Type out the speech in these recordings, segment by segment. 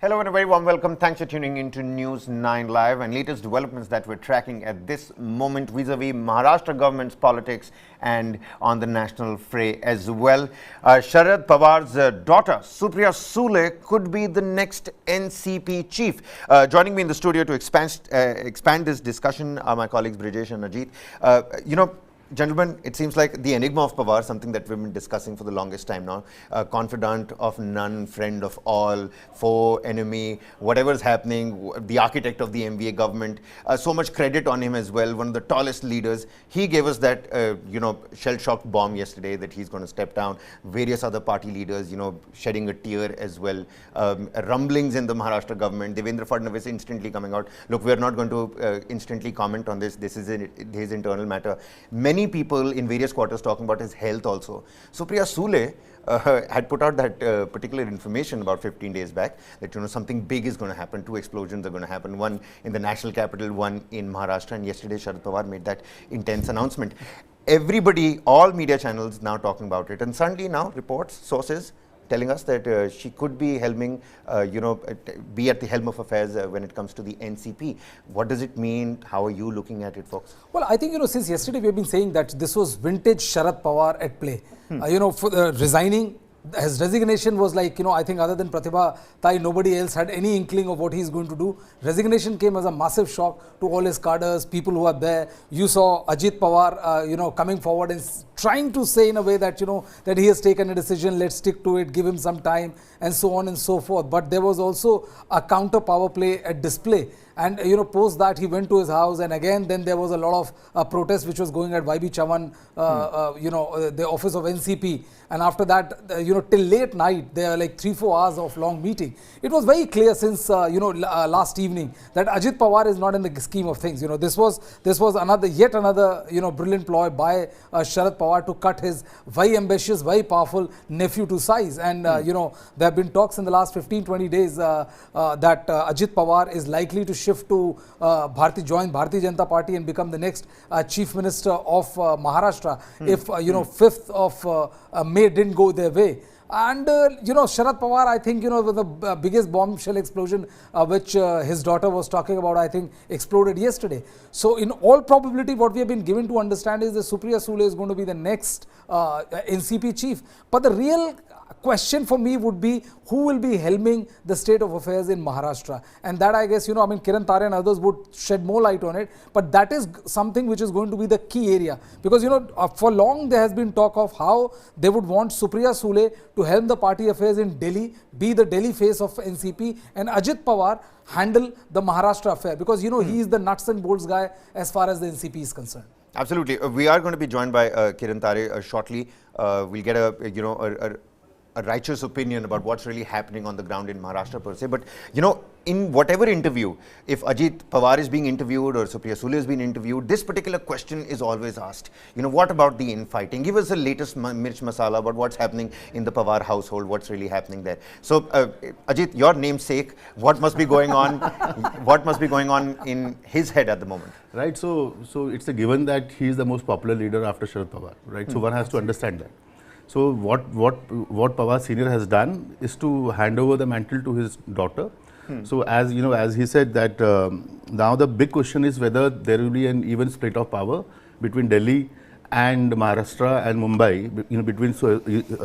Hello and a very warm welcome. Thanks for tuning into News 9 Live and latest developments that we're tracking at this moment vis-a-vis Maharashtra government's politics and on the national fray as well. Sharad Pawar's daughter, Supriya Sule, could be the next NCP chief. Joining me in the studio to expand this discussion are my colleagues Brijesh and Ajit. Gentlemen, it seems like the enigma of Pawar, something that we've been discussing for the longest time now. Confidant of none, friend of all, foe, enemy, whatever's happening, the architect of the MVA government. So much credit on him as well, one of the tallest leaders. He gave us that, shell-shocked bomb yesterday that he's going to step down. Various other party leaders, shedding a tear as well. Rumblings in the Maharashtra government. Devendra Fadnavis instantly coming out. Look, we're not going to instantly comment on this. This is his internal matter. Many people in various quarters talking about his health also. Supriya Sule had put out that particular information about 15 days back that something big is going to happen. 2 explosions are going to happen, one in the national capital, one in Maharashtra, and yesterday Sharad Pawar made that intense announcement. Everybody, all media channels now talking about it, and suddenly now reports, sources telling us that she could be helming, be at the helm of affairs when it comes to the NCP. What does it mean? How are you looking at it, folks? Well, I think, since yesterday we have been saying that this was vintage Sharad Pawar at play. For resigning, his resignation was like, I think other than Pratibha Tai, nobody else had any inkling of what he's going to do. Resignation came as a massive shock to all his cadres, people who are there. You saw Ajit Pawar, coming forward and trying to say in a way that, that he has taken a decision, let's stick to it, give him some time, and so on and so forth. But there was also a counter power play at display. And, post that he went to his house, and again, then there was a lot of protest which was going at YB Chavan, the office of NCP. And after that, till late night, there are like 3-4 hours of long meeting. It was very clear since, last evening that Ajit Pawar is not in the scheme of things. This was yet another, brilliant ploy by Sharad Pawar to cut his very ambitious, very powerful nephew to size. And, there have been talks in the last 15-20 days that Ajit Pawar is likely to shift to join Bharatiya Janata Party and become the next Chief Minister of Maharashtra if 5th of May didn't go their way. And Sharad Pawar, I think with the biggest bombshell explosion which his daughter was talking about, I think exploded yesterday. So in all probability, what we have been given to understand is that Supriya Sule is going to be the next NCP chief. But the real question for me would be who will be helming the state of affairs in Maharashtra, and that I guess Kiran Tare and others would shed more light on it, but that is something which is going to be the key area, because for long there has been talk of how they would want Supriya Sule to helm the party affairs in Delhi, be the Delhi face of NCP, and Ajit Pawar handle the Maharashtra affair, because he is the nuts and bolts guy as far as the NCP is concerned. Absolutely. We are going to be joined by Kiran Tare shortly. We'll get a righteous opinion about what's really happening on the ground in Maharashtra per se. But, in whatever interview, if Ajit Pawar is being interviewed or Supriya Sule is being interviewed, this particular question is always asked. What about the infighting? Give us the latest mirch masala about what's happening in the Pawar household, what's really happening there. So, Ajit, your namesake, what must be going on? What must be going on in his head at the moment? Right. So it's a given that he is the most popular leader after Sharad Pawar. Right. So one has to understand that. So what Pawar Senior has done is to hand over the mantle to his daughter. So as he said that now the big question is whether there will be an even split of power between Delhi and Maharashtra and Mumbai, between Supriya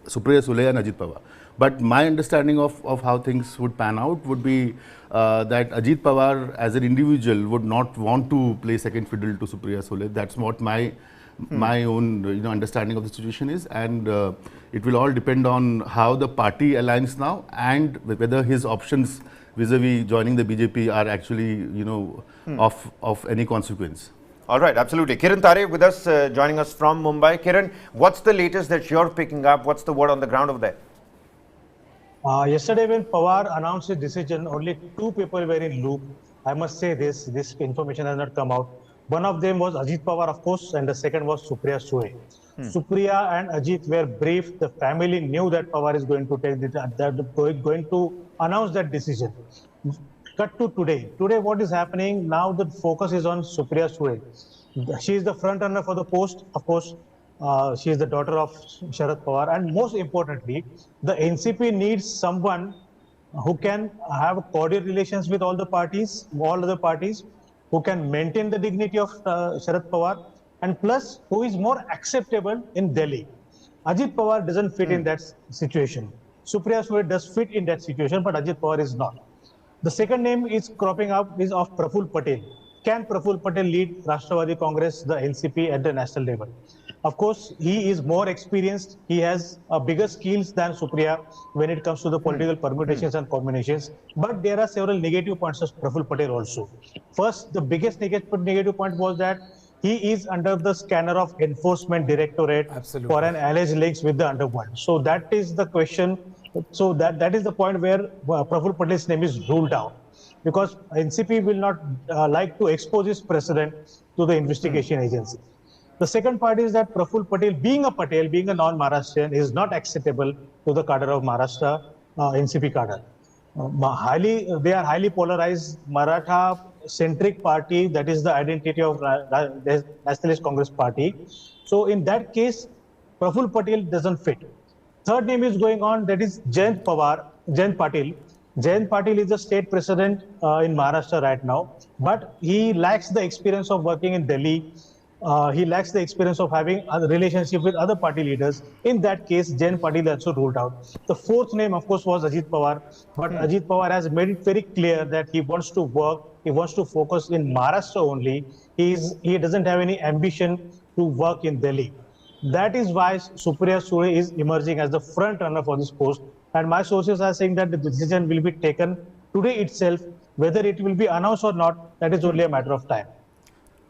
Sule and Ajit Pawar. But my understanding of how things would pan out would be that Ajit Pawar as an individual would not want to play second fiddle to Supriya Sule. That's what my own understanding of the situation is, and it will all depend on how the party aligns now and whether his options vis-a-vis joining the BJP are actually of any consequence. All right, absolutely. Kiran Tare with us, joining us from Mumbai. Kiran, what's the latest that you're picking up? What's the word on the ground over there? Yesterday when Pawar announced his decision, only 2 people were in loop. I must say this information has not come out. One of them was Ajit Pawar, of course, and the second was Supriya Sule. Supriya and Ajit were briefed. The family knew that Pawar is going to going to announce that decision. Cut to today. Today, what is happening now? The focus is on Supriya Sule. She is the front runner for the post. Of course, she is the daughter of Sharad Pawar, and most importantly, the NCP needs someone who can have cordial relations with all other parties, who can maintain the dignity of Sharad Pawar, and plus who is more acceptable in Delhi. Ajit Pawar doesn't fit in that situation. Supriya Sule does fit in that situation, but Ajit Pawar is not. The second name is cropping up is of Praful Patel. Can Praful Patel lead Rashtrawadhi Congress, the NCP at the national level? Of course, he is more experienced. He has bigger skills than Supriya when it comes to the political permutations and combinations. But there are several negative points of Praful Patel also. First, the biggest negative point was that he is under the scanner of Enforcement Directorate Absolutely. for an alleged links with the underworld. So that is the question. So that is the point where Praful Patel's name is ruled out, because NCP will not like to expose his precedent to the investigation agency. The second part is that Praful Patel, being a non-Maharashtrian, is not acceptable to the cadre of Maharashtra NCP cadre. They are highly polarized Maratha-centric party. That is the identity of Nationalist Congress Party. So in that case, Praful Patel doesn't fit. Third name is going on, that is Jayant Patil. Jayant Patil is the state president in Maharashtra right now, but he lacks the experience of working in Delhi. He lacks the experience of having a relationship with other party leaders. In that case, Jayant Patil also ruled out. The fourth name, of course, was Ajit Pawar, but Ajit Pawar has made it very clear that he wants to work, he wants to focus in Maharashtra only. He doesn't have any ambition to work in Delhi. That is why Supriya Sule is emerging as the front runner for this post. And my sources are saying that the decision will be taken today itself. Whether it will be announced or not, that is only a matter of time.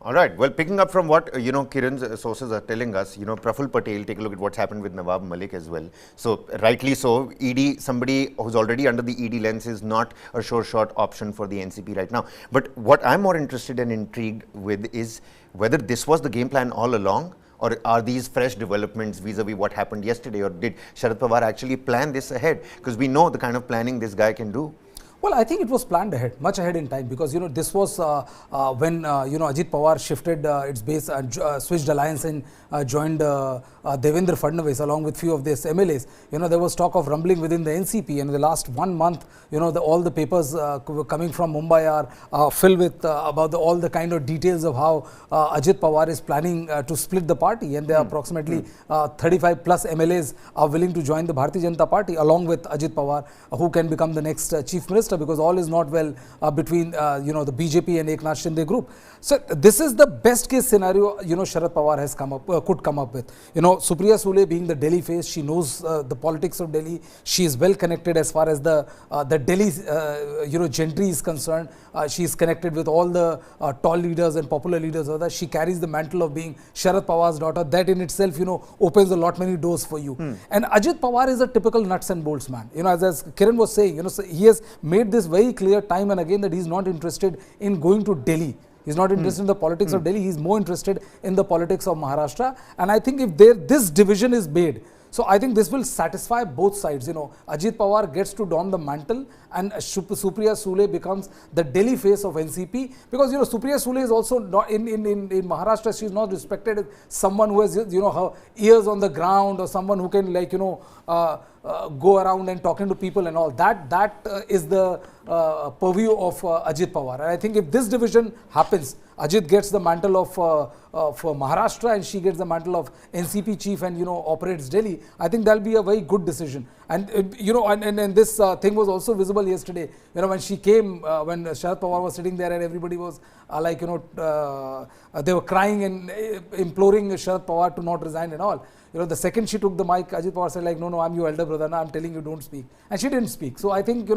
All right. Well, picking up from what, Kiran's sources are telling us, Praful Patel, take a look at what's happened with Nawab Malik as well. So, rightly so, ED, somebody who's already under the ED lens is not a sure shot option for the NCP right now. But what I'm more interested and intrigued with is whether this was the game plan all along, or are these fresh developments vis-a-vis what happened yesterday, or did Sharad Pawar actually plan this ahead? Because we know the kind of planning this guy can do. Well, I think it was planned ahead, much ahead in time, because this was when Ajit Pawar shifted its base and switched alliance and joined Devendra Fadnavis along with few of these MLAs. There was talk of rumbling within the NCP, and in the last 1 month, all the papers coming from Mumbai are filled with about all the kind of details of how Ajit Pawar is planning to split the party, and there are approximately 35 plus MLAs are willing to join the Bharatiya Janata Party along with Ajit Pawar, who can become the next chief minister, because all is not well between the BJP and Eknath Shinde group. So this is the best case scenario Sharad Pawar has could come up with. Supriya Sule being the Delhi face, she knows the politics of Delhi. She is well connected as far as the Delhi gentry is concerned. She is connected with all the tall leaders and popular leaders of that. She carries the mantle of being Sharad Pawar's daughter. That in itself opens a lot many doors for you. And Ajit Pawar is a typical nuts and bolts man. As Kiran was saying, so he has made this very clear time and again that he is not interested in going to Delhi. He's not interested in the politics of Delhi. He's more interested in the politics of Maharashtra. And I think if this division is made, so I think this will satisfy both sides. Ajit Pawar gets to don the mantle, and Supriya Sule becomes the Delhi face of NCP, because Supriya Sule is also not in Maharashtra. She is not respected as someone who has her ears on the ground, or someone who can go around and talking to people and all. That is the purview of Ajit Pawar. And I think if this division happens, Ajit gets the mantle of Maharashtra and she gets the mantle of NCP chief and operates Delhi. I think that'll be a very good decision. And and this thing was also visible yesterday. When she came, when Sharad Pawar was sitting there and everybody was they were crying and imploring Sharad Pawar to not resign and all. The second she took the mic, Ajit Pawar said no, I'm your elder brother, now I'm telling you don't speak. And she didn't speak. So I think,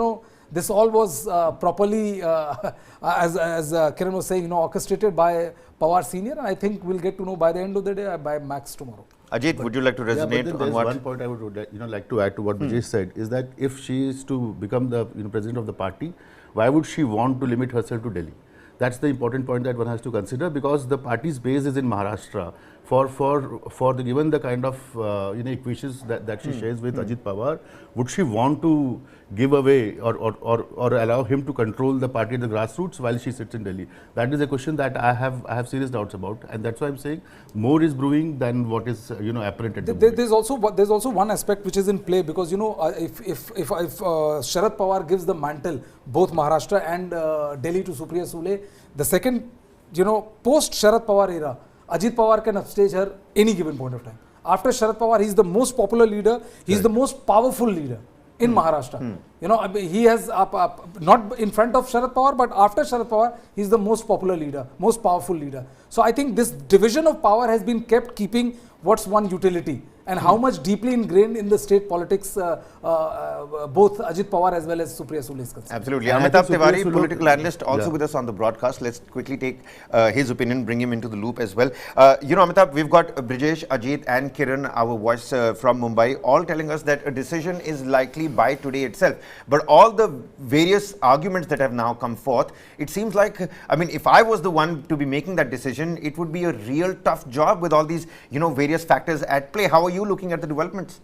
this all was properly, as Kiran was saying, orchestrated by Pawar Senior. And I think we'll get to know by the end of the day, by max tomorrow. Ajit, would you like to resonate on what? One point I would like to add to what Vijay said, is that if she is to become the president of the party, why would she want to limit herself to Delhi? That's the important point that one has to consider, because the party's base is in Maharashtra. for the given the kind of equations that she shares with Ajit Pawar, would she want to give away or allow him to control the party at the grassroots while she sits in Delhi? That is a question that I have serious doubts about, and that's why I'm saying more is brewing than what is apparent at the moment. There's also one aspect which is in play, because if Sharad Pawar gives the mantle both Maharashtra and Delhi to Supriya Sule, the second post Sharad Pawar era, Ajit Pawar can upstage her any given point of time. After Sharad Pawar, he's the most popular leader, he's the most powerful leader in Maharashtra. He has not in front of Sharad Pawar, but after Sharad Pawar, he's the most popular leader, most powerful leader. So I think this division of power has been kept keeping what's one utility, and how much deeply ingrained in the state politics both Ajit Pawar as well as Supriya Sule is concerned. Absolutely. And Amitabh Supriya Tiwari, Sule, political analyst, also with us on the broadcast. Let's quickly take his opinion, bring him into the loop as well. Amitabh, we've got Brijesh, Ajit and Kiran, our voice from Mumbai, all telling us that a decision is likely by today itself. But all the various arguments that have now come forth, it seems like, if I was the one to be making that decision, it would be a real tough job with all these, various factors at play. How are you looking at the developments?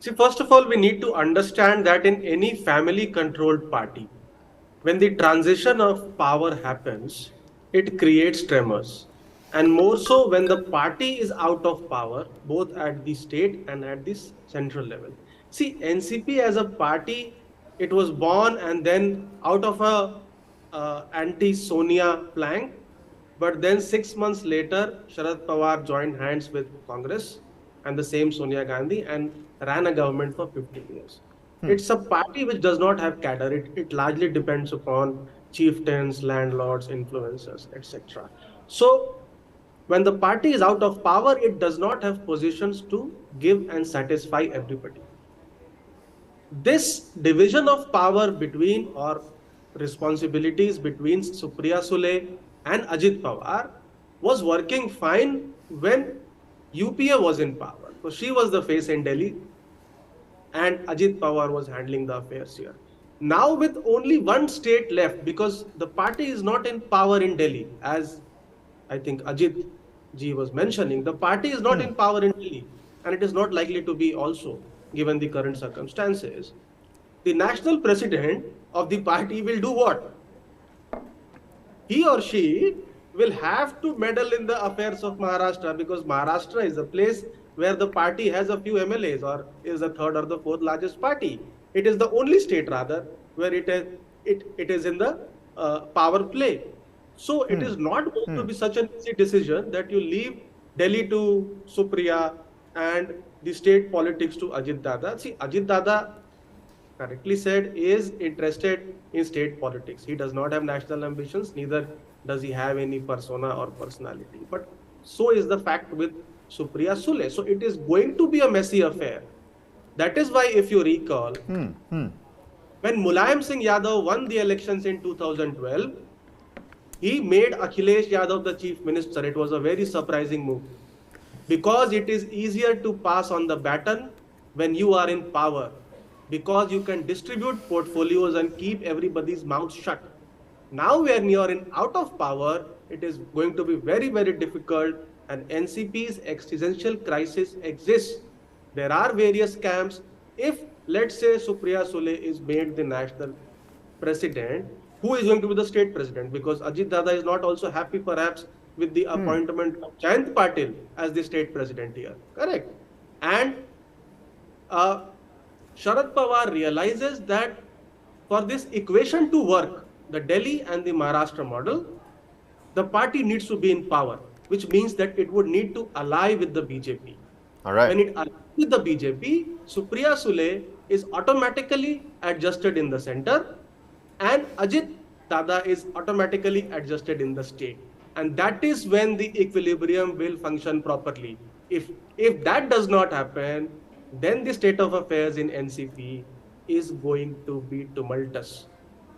See, first of all, we need to understand that in any family-controlled party, when the transition of power happens, it creates tremors. And more so when the party is out of power, both at the state and at the central level. See, NCP as a party, it was born and then out of a anti-Sonia plank. But then 6 months later, Sharad Pawar joined hands with Congress and the same Sonia Gandhi and ran a government for 15 years. It's a party which does not have cadre. It largely depends upon chieftains, landlords, influencers, etc. So when the party is out of power, it does not have positions to give and satisfy everybody. This division of power between, or responsibilities between Supriya Sule and Ajit Pawar was working fine when UPA was in power. So she was the face in Delhi and Ajit Pawar was handling the affairs here. Now with only one state left, because the party is not in power in Delhi, as I think Ajit ji was mentioning, the party is not in power in Delhi, and it is not likely to be also, given the current circumstances. The national president of the party will do what? He or she will have to meddle in the affairs of Maharashtra, because Maharashtra is a place where the party has a few MLAs, or is the third or the fourth largest party. It is the only state rather where it is in the power play. So it is not going to be such an easy decision that you leave Delhi to Supriya and the state politics to Ajit Dada. See, Ajit Dada, correctly said, is interested in state politics. He does not have national ambitions, neither does he have any persona or personality. But so is the fact with Supriya Sule. So it is going to be a messy affair. That is why, if you recall, when Mulayam Singh Yadav won the elections in 2012, he made Akhilesh Yadav the chief minister. It was a very surprising move, because it is easier to pass on the baton when you are in power, because you can distribute portfolios and keep everybody's mouth shut. Now when you are out of power, it is going to be very, very difficult, and NCP's existential crisis exists. There are various camps. If, let's say, Supriya Sule is made the national president, who is going to be the state president? Because Ajit Dada is not also happy perhaps with the appointment of Jayant Patil as the state president here, correct? And Sharad Pawar realizes that for this equation to work, the Delhi and the Maharashtra model, the party needs to be in power, which means that it would need to ally with the BJP. All right. When it allies with the BJP, Supriya Sule is automatically adjusted in the center, and Ajit Dada is automatically adjusted in the state. And that is when the equilibrium will function properly. If that does not happen, then the state of affairs in NCP is going to be tumultuous.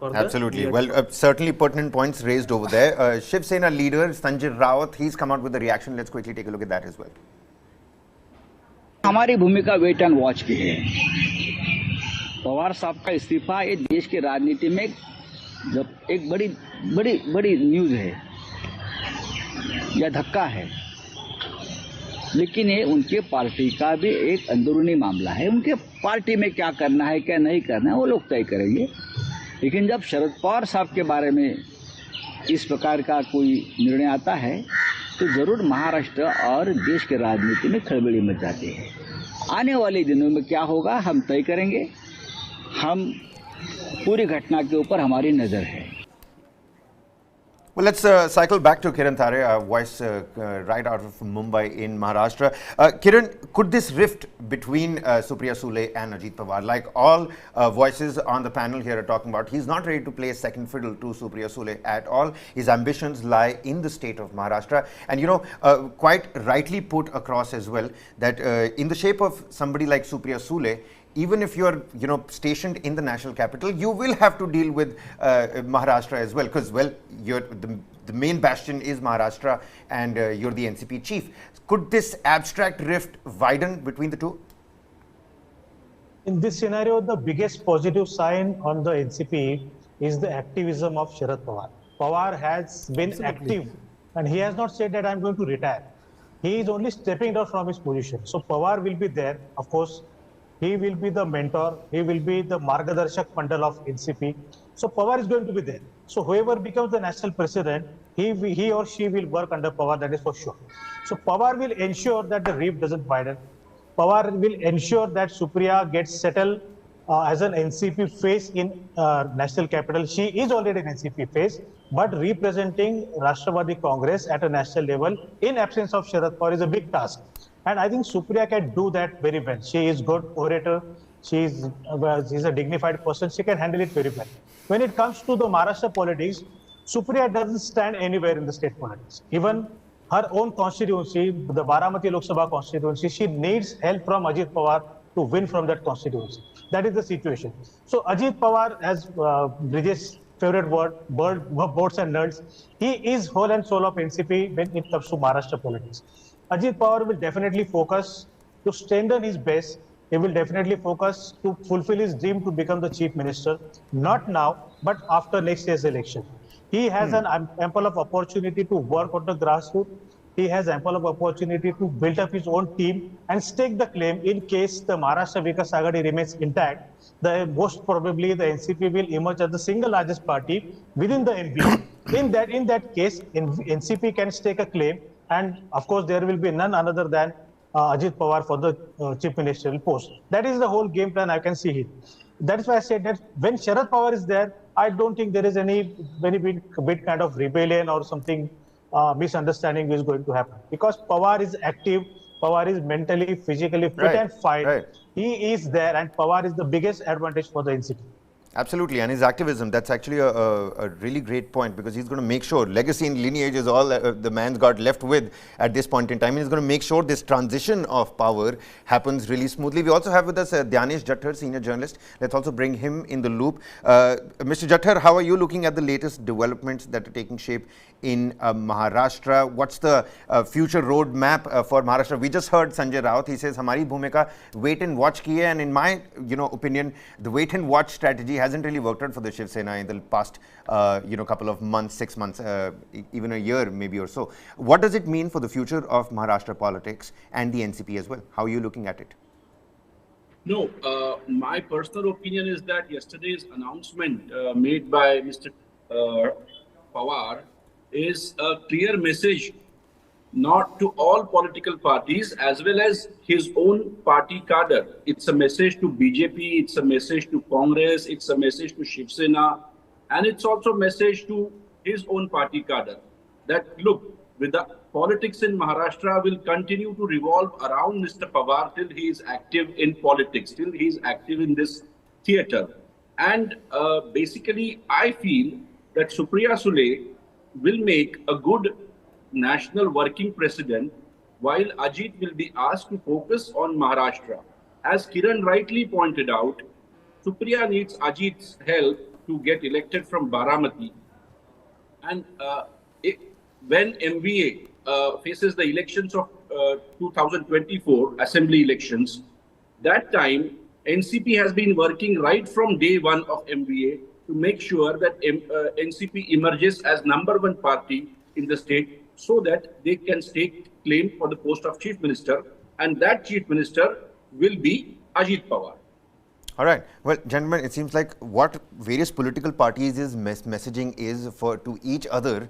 Absolutely. Well, certainly pertinent points raised over there. Shiv Sena leader Sanjay Rawat, he's come out with a reaction. Let's quickly take a look at that as well. हमारी भूमिका wait and watch की है। पवार साहब का इस्तीफा ये देश की राजनीति में एक बड़ी न्यूज है या धक्का है। लेकिन ये उनके पार्टी का भी एक अंदरूनी मामला है। उनके पार्टी में क्या करना है क्या नहीं करना है वो लोग तय करेंगे। लेकिन जब शरद पवार साहब के बारे में इस प्रकार का कोई निर्णय आता है तो जरूर महाराष्ट्र और देश के राजनीति में खलबली मच जाती है। आने वाले दिनों में क्या होगा हम तय करेंगे। हम पूरी घटना के ऊपर हमारी नज़र है। Well, let's cycle back to Kiran Thare, voice right out of Mumbai in Maharashtra. Kiran, could this rift between Supriya Sule and Ajit Pawar, like all voices on the panel here are talking about, he's not ready to play second fiddle to Supriya Sule at all. His ambitions lie in the state of Maharashtra. And, you know, quite rightly put across as well, that in the shape of somebody like Supriya Sule, even if you're, you know, stationed in the national capital, you will have to deal with Maharashtra as well, because, well, you're the main bastion is Maharashtra, and you're the NCP chief. Could this abstract rift widen between the two? In this scenario, the biggest positive sign on the NCP is the activism of Sharad Pawar. Pawar has been active, and he has not said that I'm going to retire. He is only stepping down from his position. So Pawar will be there, of course. He will be the mentor. He will be the Margadarshak Mandal of NCP. So Pawar is going to be there. So whoever becomes the national president, he or she will work under Pawar, that is for sure. So Pawar will ensure that the rift doesn't widen. Pawar will ensure that Supriya gets settled as an NCP face in national capital. She is already an NCP face, but representing Rashtrapati Congress at a national level in absence of Sharad Pawar is a big task. And I think Supriya can do that very well. She is good orator. She's a dignified person. She can handle it very well. When it comes to the Maharashtra politics, Supriya doesn't stand anywhere in the state politics. Even her own constituency, the Baramati Lok Sabha constituency, she needs help from Ajit Pawar to win from that constituency. That is the situation. So Ajit Pawar, as Bridges' favorite word, boards and nerds, he is whole and soul of NCP when it comes to Maharashtra politics. Ajit Pawar will definitely focus to strengthen his base. He will definitely focus to fulfill his dream to become the chief minister, not now, but after next year's election. He has an ample of opportunity to work on the grassroots. He has ample of opportunity to build up his own team and stake the claim in case the Maharashtra Vikas Agadi remains intact. Most probably the NCP will emerge as the single largest party within the NB. In that case, NCP can stake a claim. And of course, there will be none other than Ajit Pawar for the chief ministerial post. That is the whole game plan I can see here. That is why I said that when Sharad Pawar is there, I don't think there is any very big kind of rebellion or something misunderstanding is going to happen. Because Pawar is active, Pawar is mentally, physically fit and fine. Right. He is there, and Pawar is the biggest advantage for the NCP. Absolutely, and his activism, that's actually a really great point, because he's going to make sure legacy and lineage is all the man's got left with at this point in time. And he's going to make sure this transition of power happens really smoothly. We also have with us Dhyanesh Jatthar, senior journalist. Let's also bring him in the loop. Mr. Jatthar, how are you looking at the latest developments that are taking shape in Maharashtra? What's the future roadmap for Maharashtra? We just heard Sanjay Raut. He says, "Hamari bhumika wait and watch ki hai," and in my opinion, the wait and watch strategy hasn't really worked out for the Shiv Sena in the past couple of months, 6 months, even a year maybe or so. What does it mean for the future of Maharashtra politics and the NCP as well? How are you looking at it? No, my personal opinion is that yesterday's announcement made by Mr. Pawar is a clear message not to all political parties as well as his own party cadre. It's a message to BJP, it's a message to Congress, it's a message to Shiv Sena, and it's also a message to his own party cadre that, look, with the politics in Maharashtra will continue to revolve around Mr. Pawar till he is active in politics, till he is active in this theatre. And basically, I feel that Supriya Sule will make a good national working president, while Ajit will be asked to focus on Maharashtra. As Kiran rightly pointed out, Supriya needs Ajit's help to get elected from Baramati. And when MVA faces the elections of 2024 assembly elections, that time NCP has been working right from day one of MVA to make sure that NCP emerges as #1 party in the state so that they can stake claim for the post of chief minister, and that chief minister will be Ajit Pawar. All right. Well, gentlemen, it seems like what various political parties is messaging is for to each other.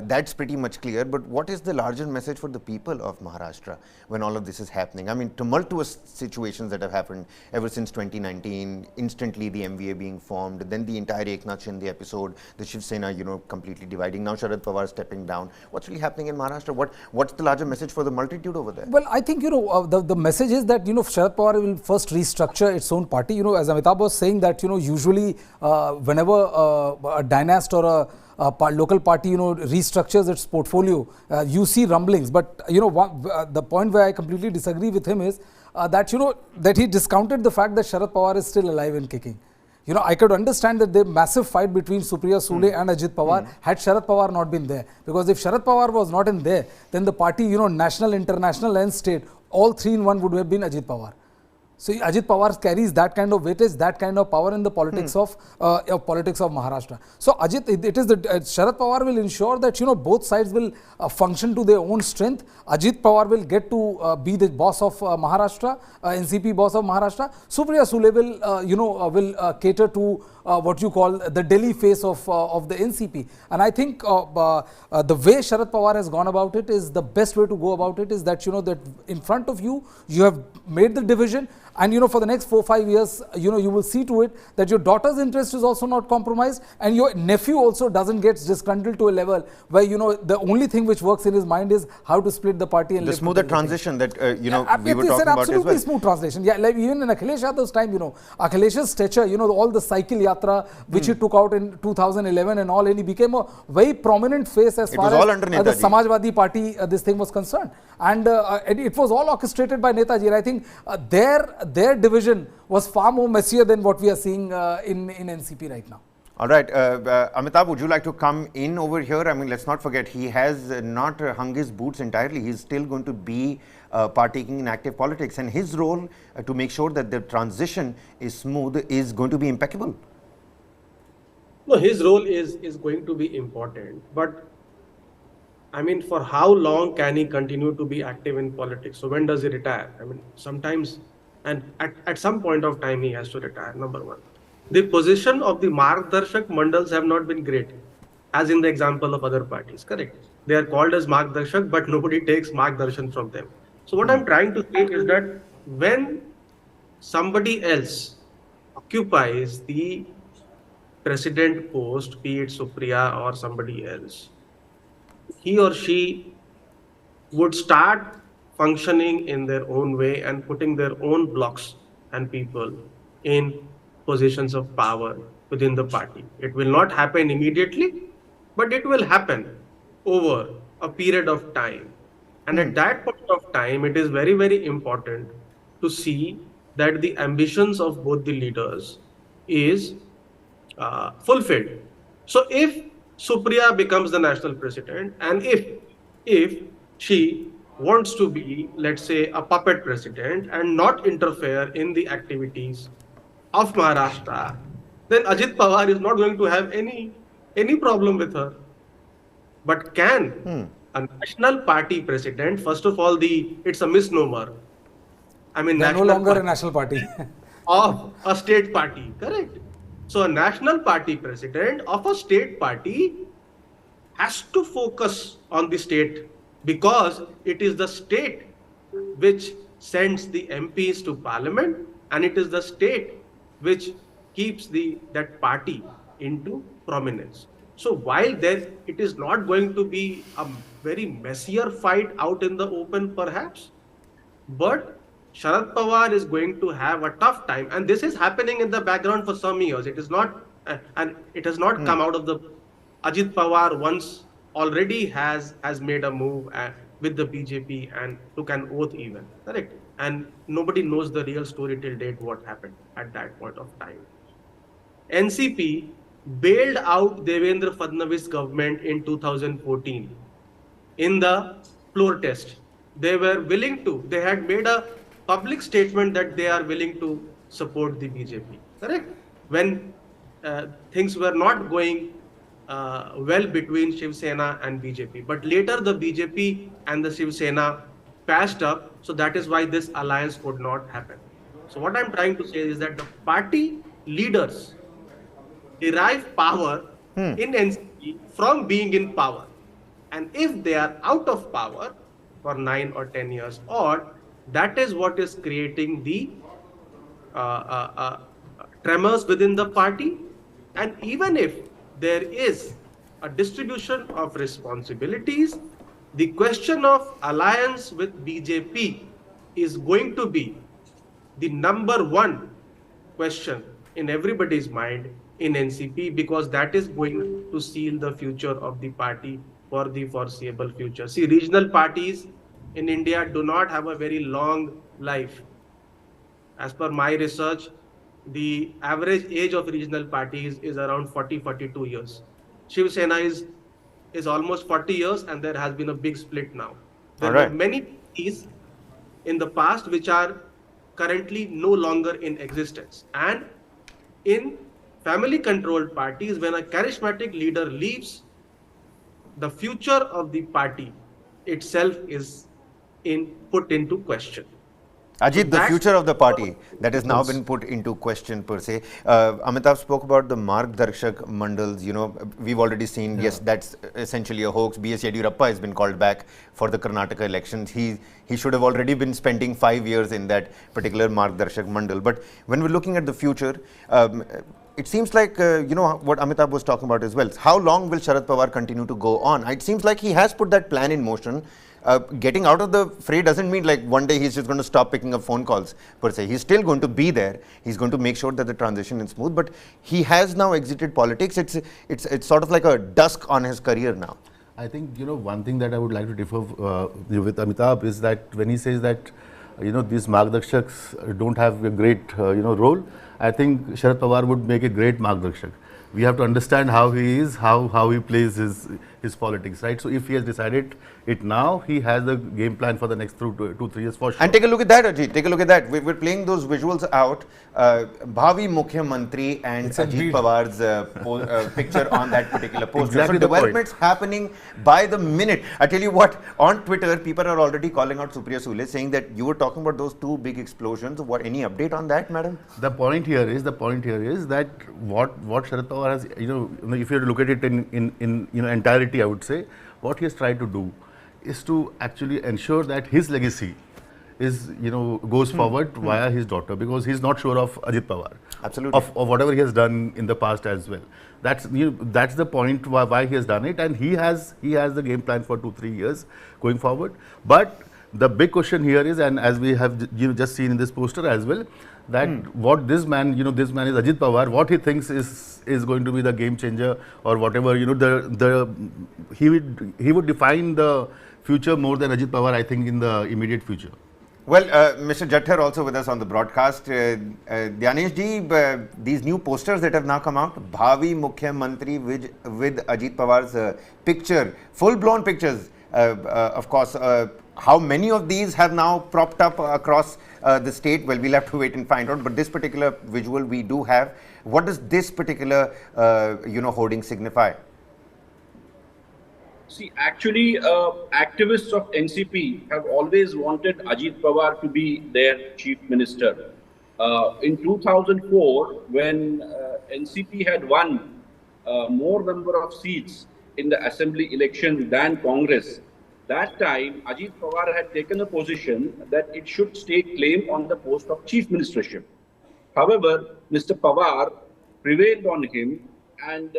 That's pretty much clear. But what is the larger message for the people of Maharashtra when all of this is happening? I mean, tumultuous situations that have happened ever since 2019. Instantly, the MVA being formed, then the entire Eknath Shinde episode, the Shiv Sena, completely dividing. Now Sharad Pawar stepping down. What's really happening in Maharashtra? What's the larger message for the multitude over there? Well, I think, the message is that, Sharad Pawar will first restructure its own party. As Amitabh was saying that, usually whenever a dynast or a local party, restructures its portfolio, you see rumblings. But, the point where I completely disagree with him is that, that he discounted the fact that Sharad Pawar is still alive and kicking. I could understand that the massive fight between Supriya Sule and Ajit Pawar had Sharad Pawar not been there. Because if Sharad Pawar was not in there, then the party, national, international and state, all three in one would have been Ajit Pawar. So Ajit Pawar carries that kind of weightage, that kind of power in the politics of Maharashtra. So Sharad Pawar will ensure that both sides will function to their own strength. Ajit Pawar will get to be the boss of Maharashtra, NCP boss of Maharashtra. Supriya Sule will cater to what you call the Delhi face of the NCP. And I think the way Sharad Pawar has gone about it is the best way to go about it is that that in front of you have made the division. And for the next 4-5 years, you will see to it that your daughter's interest is also not compromised, and your nephew also doesn't get disgruntled to a level where the only thing which works in his mind is how to split the party and the smoother transition that we were talking about as well. Absolutely smooth transition. Yeah, like even in Akhilesh Yadav's time, Akhilesh's stature, all the cycle yatra which he took out in 2011 and all, and he became a very prominent face as far as the Samajwadi Party this thing was concerned, and it was all orchestrated by Netaji. And I think their division was far more messier than what we are seeing in NCP right now. All right. Amitabh, would you like to come in over here? I mean, let's not forget, he has not hung his boots entirely. He's still going to be partaking in active politics, and his role to make sure that the transition is smooth is going to be impeccable. No, his role is going to be important, but I mean, for how long can he continue to be active in politics? So when does he retire? I mean, sometimes, and at some point of time, he has to retire, number one. The position of the Margdarshak Mandals have not been great, as in the example of other parties, correct? They are called as Margdarshak, but nobody takes Margdarshan from them. So what I'm trying to say is that when somebody else occupies the president post, be it Supriya or somebody else, he or she would start functioning in their own way and putting their own blocks and people in positions of power within the party. It will not happen immediately, but it will happen over a period of time. And at that point of time, it is very, very important to see that the ambitions of both the leaders is fulfilled. So if Supriya becomes the national president, and if she wants to be, let's say, a puppet president and not interfere in the activities of Maharashtra, then Ajit Pawar is not going to have any problem with her. But can a national party president, first of all, it's a misnomer. I mean, they're no longer a national party of a state party, correct? So a national party president of a state party has to focus on the state, because it is the state which sends the MPs to parliament, and it is the state which keeps that party into prominence. So while it is not going to be a very messier fight out in the open perhaps, but Sharad Pawar is going to have a tough time, and this is happening in the background for some years. It is not, and it has not come out of the. Ajit Pawar once already has made a move with the BJP and took an oath even, correct? And nobody knows the real story till date what happened at that point of time. NCP bailed out Devendra Fadnavis government in 2014 in the floor test. They were willing to. They had made a public statement that they are willing to support the BJP, correct? When things were not going well between Shiv Sena and BJP. But later the BJP and the Shiv Sena patched up, so that is why this alliance could not happen. So what I'm trying to say is that the party leaders derive power in NCP from being in power. And if they are out of power for 9 or 10 years, or that is what is creating the tremors within the party. And even if there is a distribution of responsibilities, the question of alliance with BJP is going to be the number one question in everybody's mind in NCP, because that is going to seal the future of the party for the foreseeable future. See, regional parties in India do not have a very long life. As per my research, the average age of regional parties is around 40-42 years. Shiv Sena is almost 40 years, and there has been a big split now. There were many parties in the past which are currently no longer in existence. And in family controlled parties, when a charismatic leader leaves, the future of the party itself is put into question. Ajit, the future of the party that has now been put into question per se. Amitabh spoke about the Margdarshak Mandals. You know, we've already seen, yes, that's essentially a hoax. B.S. Yediyurappa has been called back for the Karnataka elections. He should have already been spending 5 years in that particular Margdarshak Mandal. But when we're looking at the future, it seems like, you know, what Amitabh was talking about as well. How long will Sharad Pawar continue to go on? It seems like he has put that plan in motion. Getting out of the fray doesn't mean like one day he's just going to stop picking up phone calls per se. He's still going to be there. He's going to make sure that the transition is smooth. But he has now exited politics. It's sort of like a dusk on his career now. I think, you know, one thing that I would like to differ with Amitabh is that when he says that, you know, these Margdarshaks don't have a great, you know, role, I think Sharad Pawar would make a great Margdarshak. We have to understand how he is, how he plays his politics, right? So if he has decided it now, he has the game plan for the next 2-3 years for sure. And take a look at that, Ajit. Take a look at that. We're playing those visuals out. Bhavi Mukhyamantri and Ajit Pawar's picture on that particular poster. Exactly, so developments happening by the minute. I tell you what, on Twitter, people are already calling out Supriya Sule, saying that you were talking about those two big explosions. What, any update on that, madam? The point here is that what Sharad Pawar has, you know, if you look at it in you know, entirety, I would say, what he has tried to do is to actually ensure that his legacy is, you know, goes forward via his daughter, because he's not sure of Ajit Pawar. Absolutely. Of whatever he has done in the past as well. That's, you know, that's the point why he has done it, and he has the game plan for 2-3 years going forward. But the big question here is, and as we have, you know, just seen in this poster as well, that what this man, you know, this man is Ajit Pawar, what he thinks is going to be the game changer or whatever, you know, he would define the future more than Ajit Pawar, I think, in the immediate future. Well, Mr. Jatthar also with us on the broadcast. Dhyanesh ji, these new posters that have now come out, Bhavi Mukhyamantri with Ajit Pawar's picture, full-blown pictures, of course. How many of these have now propped up across the state? Well, we'll have to wait and find out. But this particular visual we do have. What does this particular, you know, hoarding signify? See, actually, activists of NCP have always wanted Ajit Pawar to be their chief minister. In 2004, when NCP had won more number of seats in the assembly election than Congress, that time Ajit Pawar had taken a position that it should stake claim on the post of chief ministership. However, Mr. Pawar prevailed on him and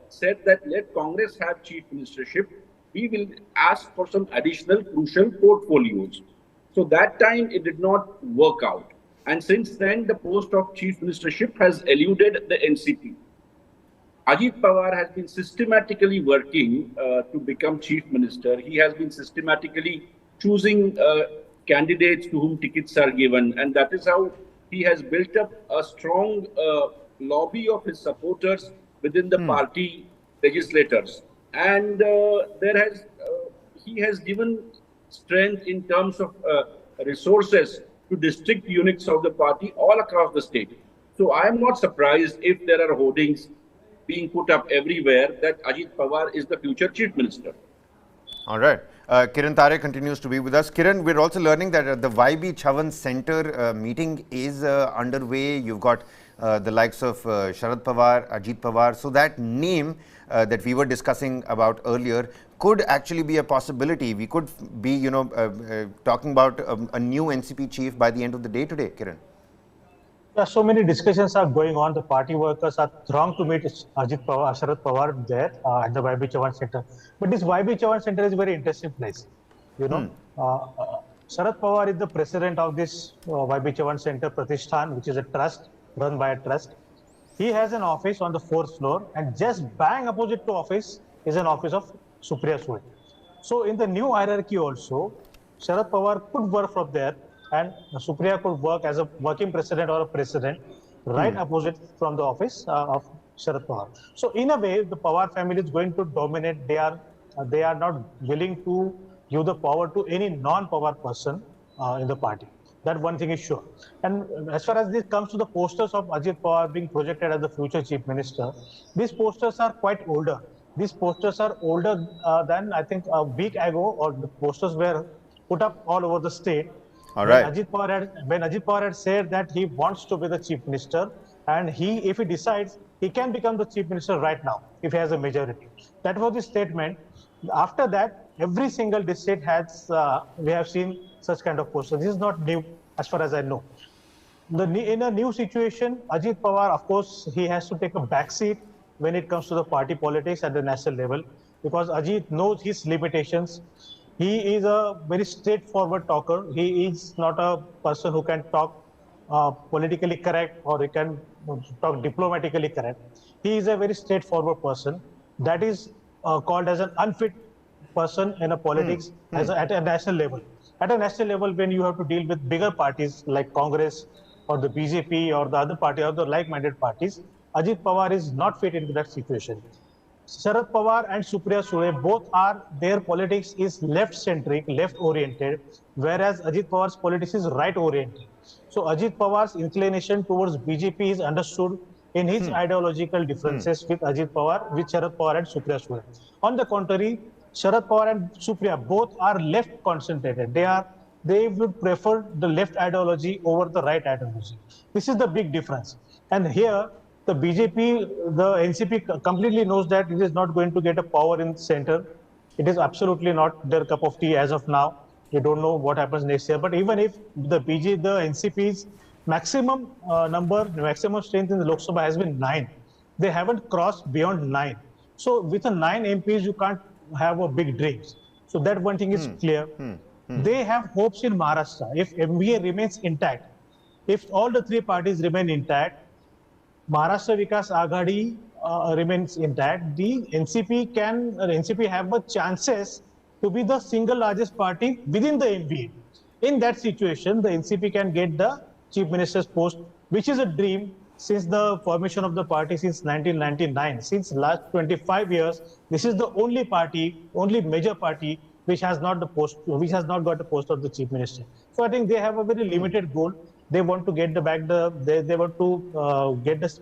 said that let Congress have chief ministership, we will ask for some additional crucial portfolios. So that time it did not work out. And since then, the post of chief ministership has eluded the NCP. Ajit Pawar has been systematically working to become chief minister. He has been systematically choosing candidates to whom tickets are given. And that is how he has built up a strong lobby of his supporters within the party legislators, and he has given strength in terms of resources to district units of the party all across the state. So I am not surprised if there are hoardings being put up everywhere that Ajit Pawar is the future chief minister. All right. Kiran Tare continues to be with us. Kiran, we're also learning that the YB Chavan Center meeting is underway. You've got the likes of Sharad Pawar, Ajit Pawar. So that name that we were discussing about earlier could actually be a possibility. We could be, talking about a new NCP chief by the end of the day today, Kiran. Yeah, so many discussions are going on. The party workers are thronged to meet Ajit Pawar, Sharad Pawar there at the YB Chavan Center. But this YB Chavan Center is a very interesting place. Sharad Pawar is the president of this YB Chavan Center Pratishthan, which is a trust run by a trust. He has an office on the 4th floor, and just bang opposite to office is an office of Supriya Sule. So in the new hierarchy also, Sharad Pawar could work from there, and Supriya could work as a working president or a president right opposite from the office of Sharad Pawar. So in a way, the Pawar family is going to dominate. They are not willing to give the power to any non-Pawar person in the party. That one thing is sure. And as far as this comes to the posters of Ajit Pawar being projected as the future chief minister, these posters are quite older. These posters are older than, I think, a week ago, or the posters were put up all over the state. All right. When Ajit Pawar had said that he wants to be the chief minister, and if he decides, he can become the chief minister right now if he has a majority. That was the statement. After that, every single district has, we have seen such kind of posters. This is not new as far as I know. In a new situation, Ajit Pawar, of course, he has to take a backseat when it comes to the party politics at the national level, because Ajit knows his limitations. He is a very straightforward talker. He is not a person who can talk politically correct, or he can talk diplomatically correct. He is a very straightforward person. That is called as an unfit person in a politics at a national level. At a national level, when you have to deal with bigger parties like Congress or the BJP or the other party or the like-minded parties, Ajit Pawar is not fit into that situation. Sharad Pawar and Supriya Sule, their politics is left-centric, left-oriented, whereas Ajit Pawar's politics is right-oriented. So Ajit Pawar's inclination towards BJP is understood in his ideological differences with Ajit Pawar, with Sharad Pawar and Supriya Sule. On the contrary, Sharad Pawar and Supriya both are left-concentrated. They would prefer the left ideology over the right ideology. This is the big difference. And here, the BJP, the NCP completely knows that it is not going to get a power in the center. It is absolutely not their cup of tea as of now. They don't know what happens next year. But even if the NCP's maximum maximum strength in the Lok Sabha has been 9, they haven't crossed beyond 9. So with a 9 MPs, you can't have a big dreams. So that one thing is clear. They have hopes in Maharashtra. If MVA remains intact, if all the three parties remain intact, Maharashtra Vikas Aghadi remains intact, the NCP have the chances to be the single largest party within the MVA. In that situation, the NCP can get the chief minister's post, which is a dream since the formation of the party since 1999. Since last 25 years, this is the only major party which has not got the post of the chief minister. So I think they have a very limited goal. They want to get get the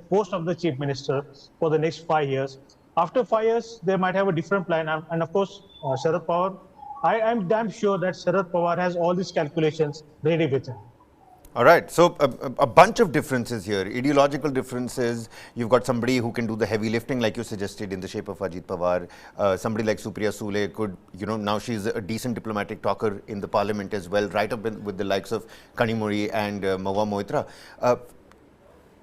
post of the chief minister for the next 5 years. After 5 years, they might have a different plan. And of course, Sharad Pawar, I am damn sure that Sharad Pawar has all these calculations ready with him. All right. So a bunch of differences here, ideological differences. You've got somebody who can do the heavy lifting, like you suggested, in the shape of Ajit Pawar. Somebody like Supriya Sule could, now she's a decent diplomatic talker in the parliament as well, right up with the likes of Kanimuri and Mahua Moitra.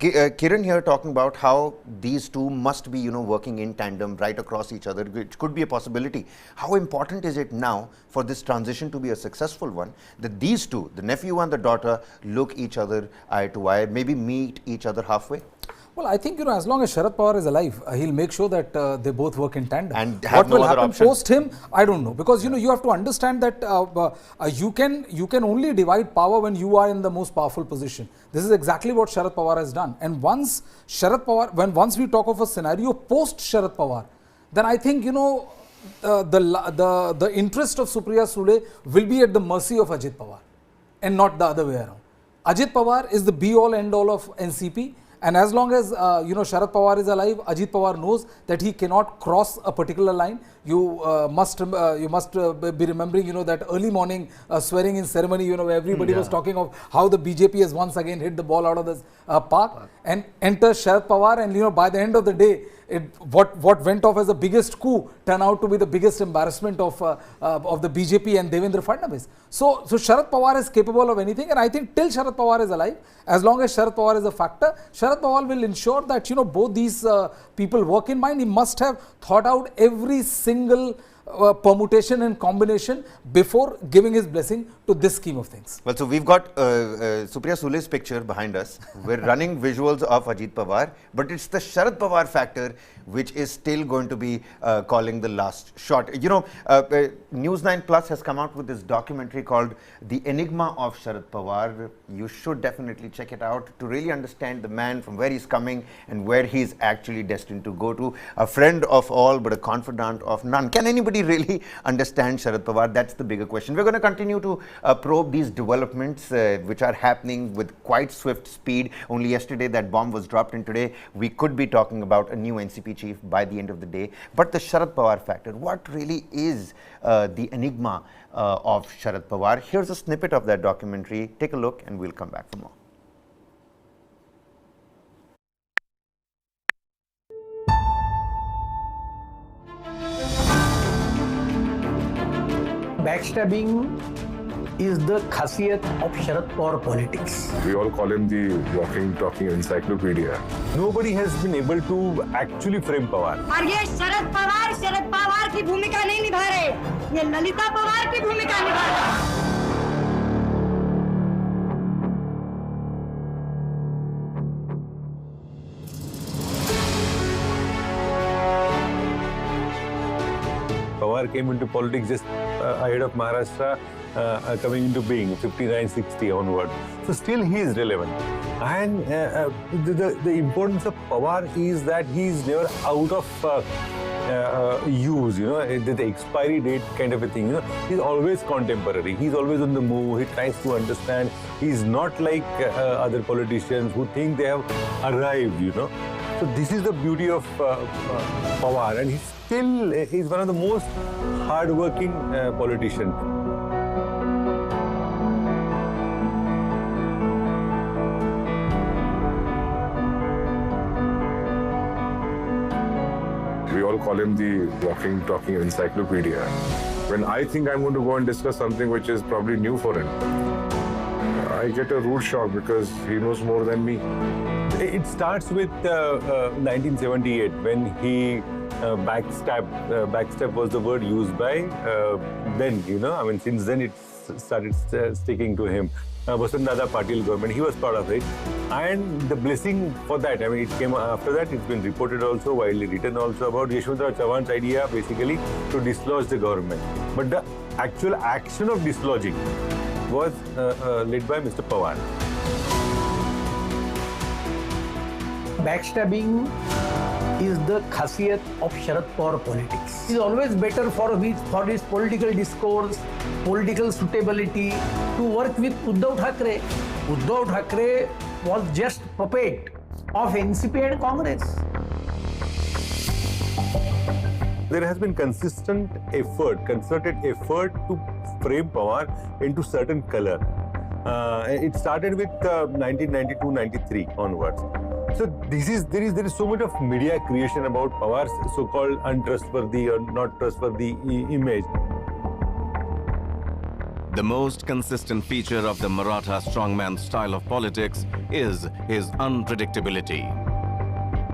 Kiran here talking about how these two must be, working in tandem right across each other, which could be a possibility. How important is it now for this transition to be a successful one, that these two, the nephew and the daughter, look each other eye to eye, maybe meet each other halfway? Well, I think, as long as Sharad Pawar is alive, he'll make sure that they both work in tandem. And have what no will other happen option? post him, I don't know. Because, you have to understand that you can only divide power when you are in the most powerful position. This is exactly what Sharad Pawar has done. And once we talk of a scenario post Sharad Pawar, then I think, the interest of Supriya Sule will be at the mercy of Ajit Pawar and not the other way around. Ajit Pawar is the be-all, end-all of NCP. And as long as Sharad Pawar is alive, Ajit Pawar knows that he cannot cross a particular line. You must be remembering, that early morning swearing in ceremony, where everybody was talking of how the BJP has once again hit the ball out of the park. And enter Sharad Pawar, and by the end of the day, what went off as the biggest coup turned out to be the biggest embarrassment of the BJP and Devendra Fadnavis. So Sharad Pawar is capable of anything, and I think till Sharad Pawar is alive, as long as Sharad Pawar is a factor, Sharad Pawar will ensure that both these people work in mind. He must have thought out every single permutation and combination before giving his blessing to this scheme of things. Well, so we've got Supriya Sule's picture behind us. We're running visuals of Ajit Pawar, but it's the Sharad Pawar factor which is still going to be calling the last shot. News9 Plus has come out with this documentary called The Enigma of Sharad Pawar. You should definitely check it out to really understand the man, from where he's coming and where he's actually destined to go to. A friend of all, but a confidant of none. Can anybody really understand Sharad Pawar? That's the bigger question. We're going to continue to probe these developments which are happening with quite swift speed. Only yesterday that bomb was dropped, and today we could be talking about a new NCP chief by the end of the day. But the Sharad Pawar factor, what really is the enigma of Sharad Pawar? Here's a snippet of that documentary. Take a look and we'll come back for more. Backstabbing is the khasiyat of Sharad Pawar politics. We all call him the walking, talking encyclopedia. Nobody has been able to actually frame Pawar. और ये शरद पवार की भूमिका नहीं निभा रहे, ये ललिता पवार की भूमिका निभा रहे। Pawar came into politics just ahead of Maharashtra coming into being, 59-60 onward. So still he is relevant. And the importance of Pawar is that he is never out of use, the expiry date kind of a thing. He's always contemporary. He's always on the move. He tries to understand. He's not like other politicians who think they have arrived, So this is the beauty of Pawar, and he's one of the most hard-working politicians. We all call him the walking, talking encyclopedia. When I think I'm going to go and discuss something which is probably new for him, I get a rude shock because he knows more than me. It starts with 1978 when he backstab. Backstab was the word used by then, since then it started sticking to him. Vasant Patil government, he was part of it. And the blessing for that, it came after that. It's been reported also, widely written also about Yashwantrao Chavan's idea basically to dislodge the government. But the actual action of dislodging was led by Mr. Pawar. Backstabbing is the khasiyat of Sharad Pawar politics. It is always better for his political discourse, political suitability to work with Uddhav Thackeray. Uddhav Thackeray was just puppet of NCP and Congress. There has been consistent effort, concerted effort to frame Pawar into certain color. It started with 1992-93 onwards. So there is so much of media creation about Pawar's so-called untrustworthy or not trustworthy image. The most consistent feature of the Maratha strongman style of politics is his unpredictability.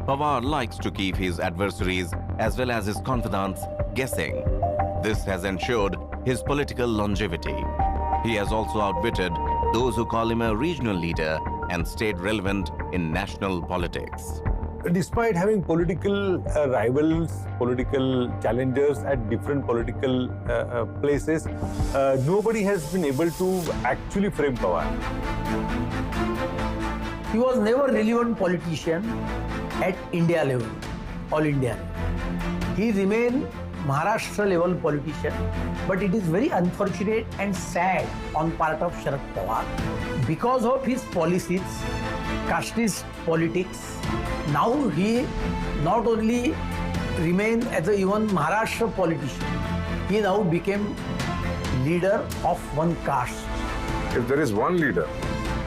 Pawar likes to keep his adversaries as well as his confidants guessing. This has ensured his political longevity. He has also outwitted those who call him a regional leader and stayed relevant in national politics. Despite having political rivals, political challengers at different political places, nobody has been able to actually frame Pawar. He was never a relevant politician at India level, all India level. He remained Maharashtra level politician, but it is very unfortunate and sad on part of Sharad Pawar because of his policies casteist politics. Now he not only remained as a even Maharashtra politician, he now became leader of one caste. If there is one leader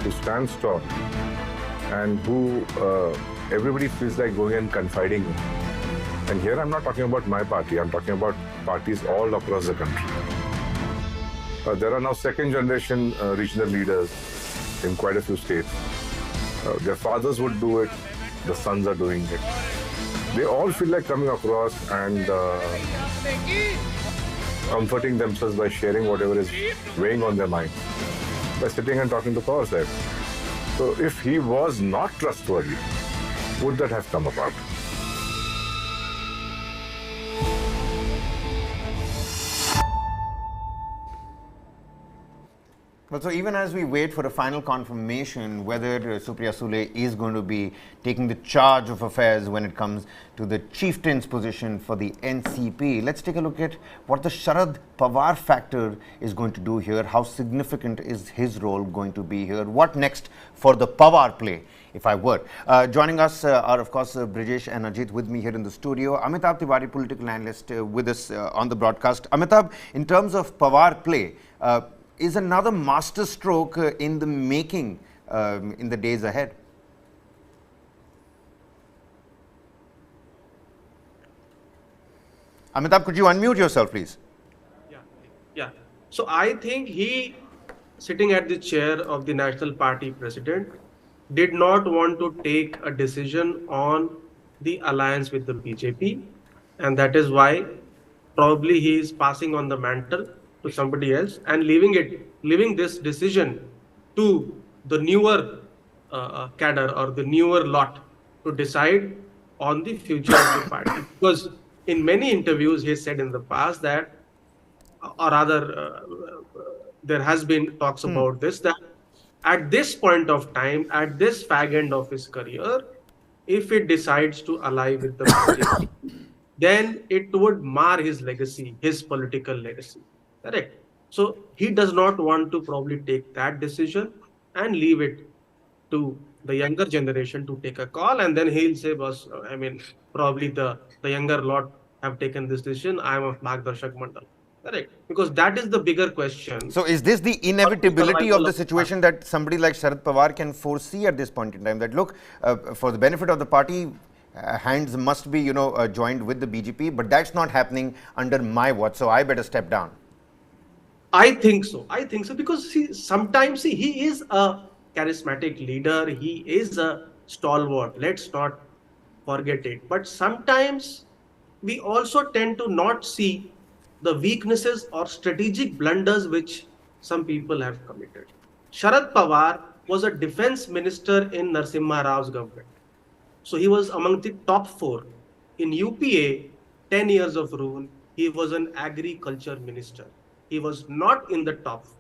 who stands tall and who everybody feels like going and confiding in, and here I'm not talking about my party, I'm talking about parties all across the country. There are now second generation regional leaders in quite a few states. Their fathers would do it, the sons are doing it. They all feel like coming across and comforting themselves by sharing whatever is weighing on their mind, by sitting and talking to Pawar sahib. So if he was not trustworthy, would that have come about? Well, so even as we wait for a final confirmation whether Supriya Sule is going to be taking the charge of affairs when it comes to the chieftain's position for the NCP, let's take a look at what the Sharad Pawar factor is going to do here. How significant is his role going to be here? What next for the Pawar play, if I were? Joining us are, of course, Brijesh and Ajit with me here in the studio. Amitabh Tiwari, political analyst, with us on the broadcast. Amitabh, in terms of Pawar play, is another masterstroke in the making in the days ahead? Amitabh, could you unmute yourself, please? Yeah. So I think he, sitting at the chair of the National Party president, did not want to take a decision on the alliance with the BJP, and that is why probably he is passing on the mantle to somebody else and leaving this decision to the newer cadre or the newer lot to decide on the future of the party. Because in many interviews he has said in the past that, or rather there has been talks about this, that at this point of time, at this fag end of his career, if he decides to ally with the BJP, then it would mar his legacy, his political legacy. Correct. So he does not want to probably take that decision and leave it to the younger generation to take a call, and then he'll say, "Boss, I mean, probably the younger lot have taken this decision. I am a Margdarshak Mandal." Correct. Because that is the bigger question. So is this the inevitability of the situation that somebody like Sharad Pawar can foresee at this point in time? That look, for the benefit of the party, hands must be, joined with the BJP, but that's not happening under my watch, so I better step down. I think so because sometimes he is a charismatic leader. He is a stalwart. Let's not forget it. But sometimes we also tend to not see the weaknesses or strategic blunders which some people have committed. Sharad Pawar was a defense minister in Narasimha Rao's government. So he was among the top 4. In UPA, 10 years of rule, he was an agriculture minister. He was not in the top 4.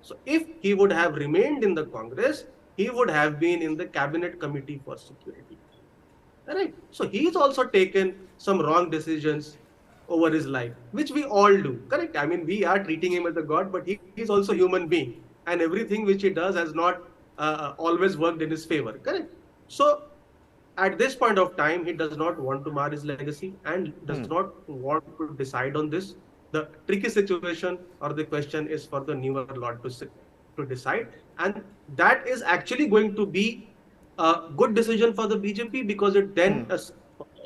So if he would have remained in the Congress, he would have been in the Cabinet Committee for Security. Right? So he's also taken some wrong decisions over his life, which we all do. Correct? I mean, we are treating him as a god, but he's also a human being. And everything which he does has not always worked in his favor. Correct? So at this point of time, he does not want to mar his legacy and does not want to decide on this. The tricky situation or the question is for the newer lot to decide. And that is actually going to be a good decision for the BJP because it then,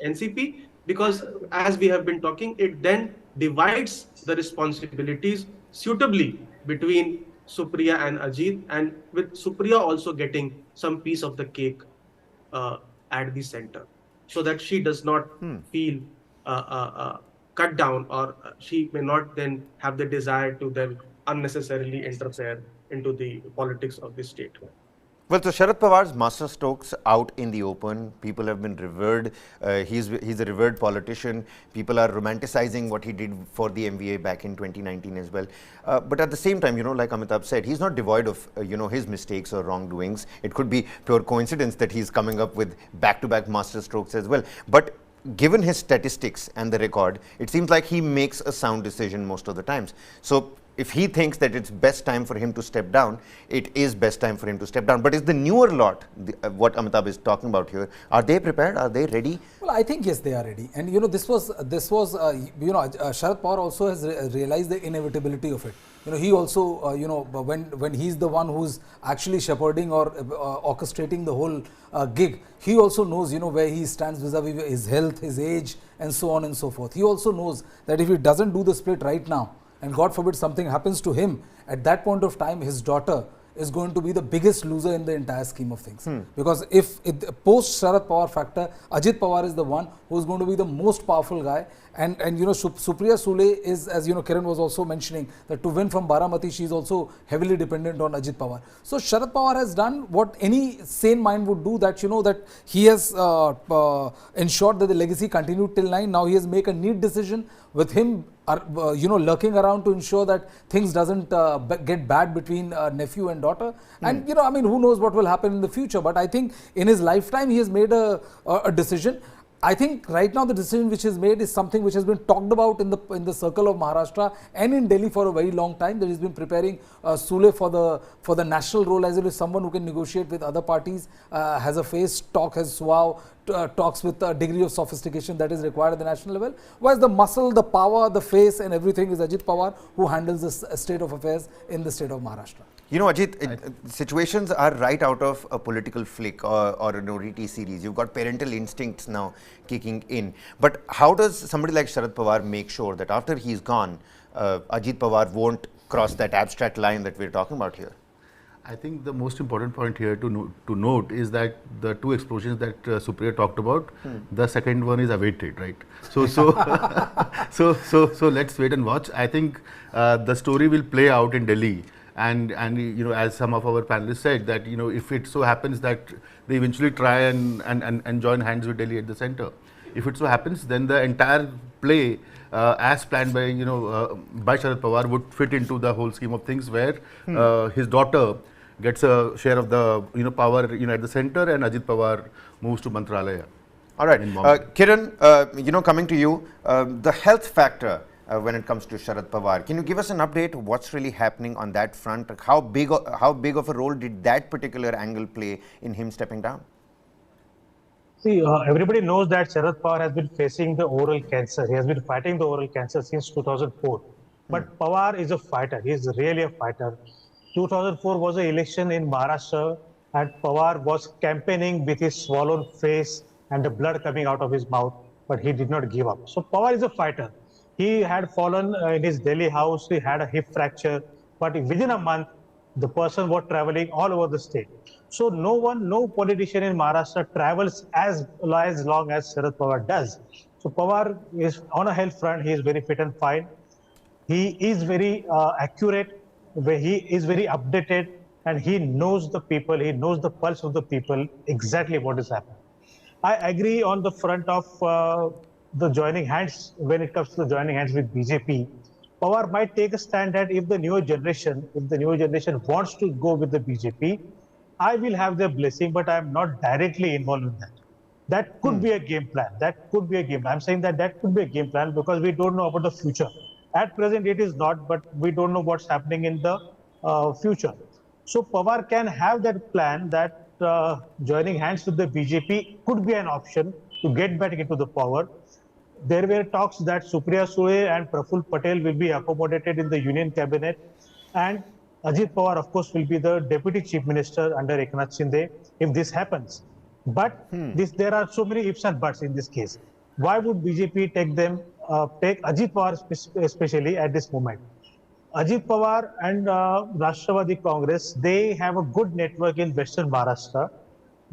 NCP, because as we have been talking, it then divides the responsibilities suitably between Supriya and Ajit, and with Supriya also getting some piece of the cake at the center, so that she does not feel cut down, or she may not then have the desire to then unnecessarily interfere into the politics of the state. Well, so Sharad Pawar's masterstrokes out in the open. People have been revered. He's a revered politician. People are romanticizing what he did for the MVA back in 2019 as well. But at the same time, like Amitabh said, he's not devoid of, his mistakes or wrongdoings. It could be pure coincidence that he's coming up with back-to-back masterstrokes as well. But given his statistics and the record, it seems like he makes a sound decision most of the times. So if he thinks that it's best time for him to step down, it is best time for him to step down. But is the newer lot, what Amitabh is talking about here, are they prepared? Are they ready? Well, I think yes, they are ready. And you know, this was Sharad Pawar also has realized the inevitability of it. You know, he also, when he's the one who's actually shepherding or orchestrating the whole gig, he also knows, you know, where he stands vis-a-vis his health, his age, and so on and so forth. He also knows that if he doesn't do the split right now, and God forbid something happens to him, at that point of time, his daughter is going to be the biggest loser in the entire scheme of things. Because if post Sharad Pawar factor, Ajit Pawar is the one who is going to be the most powerful guy. And you know, Supriya Sule is, as you know, Kiran was also mentioning, that to win from Baramati, she is also heavily dependent on Ajit Pawar. So Sharad Pawar has done what any sane mind would do, that, you know, that he has ensured that the legacy continued till 9. Now he has made a neat decision with him, lurking around to ensure that things doesn't get bad between nephew and daughter. And, you know, I mean, who knows what will happen in the future. But I think in his lifetime, he has made a decision. I think right now the decision which is made is something which has been talked about in the circle of Maharashtra and in Delhi for a very long time. That he's been preparing Sule for the national role, as it is someone who can negotiate with other parties, has a face, has suave, talks with a degree of sophistication that is required at the national level. Whereas the muscle, the power, the face and everything is Ajit Pawar, who handles the state of affairs in the state of Maharashtra. You know, Ajit, situations are right out of a political flick or an OTT series. You've got parental instincts now kicking in. But how does somebody like Sharad Pawar make sure that after he's gone, Ajit Pawar won't cross that abstract line that we're talking about here? I think the most important point here to note is that the two explosions that Supriya talked about, the second one is awaited, right? So let's wait and watch. I think the story will play out in Delhi. And you know, as some of our panelists said, that, you know, if it so happens that they eventually try and join hands with Delhi at the center, if it so happens, then the entire play as planned by by Sharad Pawar would fit into the whole scheme of things, where his daughter gets a share of the power at the center, and Ajit Pawar moves to Mantralaya. All right, Kiran, coming to you, the health factor. When it comes to Sharad Pawar, can you give us an update? What's really happening on that front? How big of a role did that particular angle play in him stepping down? See, everybody knows that Sharad Pawar has been facing the oral cancer. He has been fighting the oral cancer since 2004. But Pawar is a fighter. He is really a fighter. 2004 was an election in Maharashtra, and Pawar was campaigning with his swollen face and the blood coming out of his mouth, but he did not give up. So Pawar is a fighter. He had fallen in his Delhi house, he had a hip fracture, but within a month, the person was traveling all over the state. So no politician in Maharashtra travels as long as Sharad Pawar does. So Pawar is on a health front, he is very fit and fine. He is very accurate, he is very updated, and he knows the people, he knows the pulse of the people, exactly what is happening. I agree on the front of the joining hands. When it comes to the joining hands with BJP, Pawar might take a stand that if the newer generation wants to go with the BJP, I will have their blessing, but I am not directly involved in that. That could be a game plan. That could be a game plan. I'm saying that could be a game plan because we don't know about the future. At present, it is not, but we don't know what's happening in the future. So Pawar can have that plan that joining hands with the BJP could be an option to get back into the power. There were talks that Supriya Sule and Praful Patel will be accommodated in the Union Cabinet, and Ajit Pawar, of course, will be the Deputy Chief Minister under Eknath Shinde if this happens. But there are so many ifs and buts in this case. Why would BJP take Ajit Pawar especially at this moment? Ajit Pawar and Rashtrawadhi Congress, they have a good network in Western Maharashtra.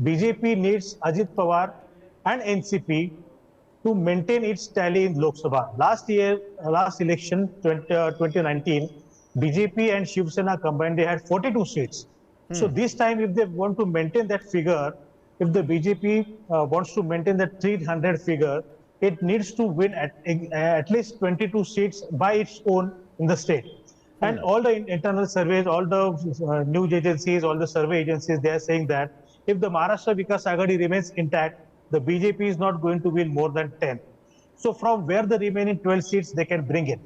BJP needs Ajit Pawar and NCP to maintain its tally in Lok Sabha. Last election, 2019, BJP and Shiv Sena combined, they had 42 seats. So this time, if they want to maintain that figure, if the BJP wants to maintain that 300 figure, it needs to win at least 22 seats by its own in the state. And all the internal surveys, all the news agencies, all the survey agencies, they are saying that if the Maharashtra Vikas Aghadi remains intact, the BJP is not going to win more than 10. So from where the remaining 12 seats they can bring in.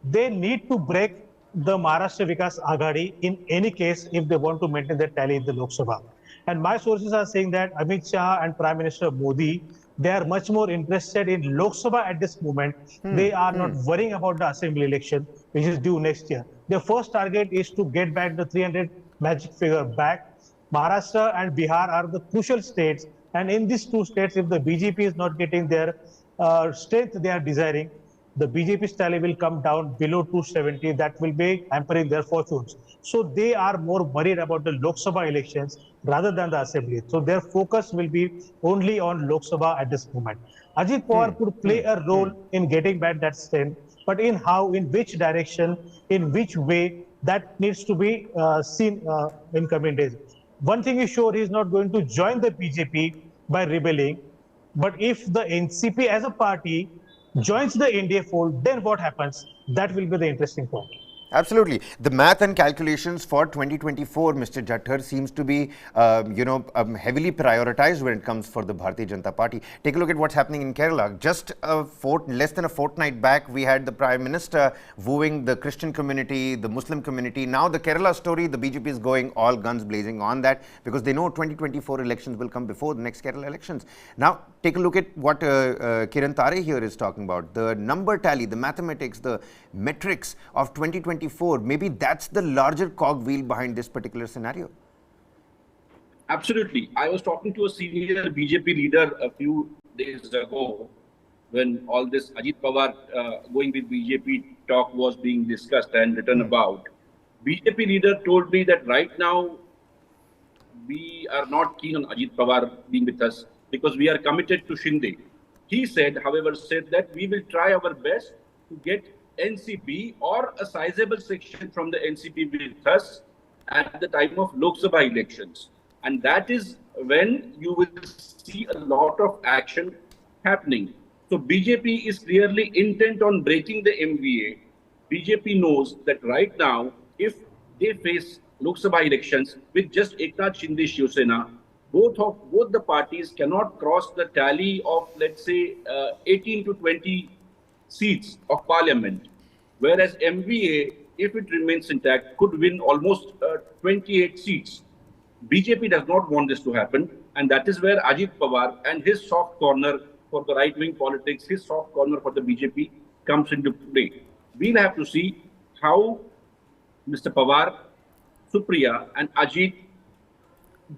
They need to break the Maharashtra Vikas Aghadi in any case if they want to maintain their tally in the Lok Sabha. And my sources are saying that Amit Shah and Prime Minister Modi, they are much more interested in Lok Sabha at this moment. They are not worrying about the assembly election, which is due next year. Their first target is to get back the 300 magic figure back. Maharashtra and Bihar are the crucial states. And in these two states, if the BJP is not getting their strength they are desiring, the BJP's tally will come down below 270. That will be hampering their fortunes. So they are more worried about the Lok Sabha elections rather than the assembly. So their focus will be only on Lok Sabha at this moment. Ajit Pawar could play a role in getting back that strength, but in how, in which direction, in which way, that needs to be seen in coming days. One thing is sure, he is not going to join the BJP by rebelling. But if the NCP as a party joins the NDA fold, then what happens? That will be the interesting point. Absolutely. The math and calculations for 2024, Mr. Jatthar, seems to be, heavily prioritized when it comes for the Bharatiya Janata Party. Take a look at what's happening in Kerala. Just less than a fortnight back, we had the Prime Minister wooing the Christian community, the Muslim community. Now the Kerala story, the BJP is going all guns blazing on that because they know 2024 elections will come before the next Kerala elections. Now, take a look at what Kiran Tare here is talking about. The number tally, the mathematics, the metrics of 2024, maybe that's the larger cogwheel behind this particular scenario. Absolutely. I was talking to a senior BJP leader a few days ago when all this Ajit Pawar going with BJP talk was being discussed and written about. BJP leader told me that right now we are not keen on Ajit Pawar being with us because we are committed to Shinde. He said, however, that we will try our best to get NCP or a sizable section from the NCP with us at the time of Lok Sabha elections. And that is when you will see a lot of action happening. So BJP is clearly intent on breaking the MVA. BJP knows that right now, if they face Lok Sabha elections with just Eknath Shinde Shiv Sena, both the parties cannot cross the tally of, let's say, 18 to 20 seats of parliament, whereas MVA, if it remains intact, could win almost 28 seats. BJP does not want this to happen, and that is where Ajit Pawar and his soft corner for the right-wing politics, his soft corner for the BJP comes into play. We'll have to see how Mr. Pawar, Supriya and Ajit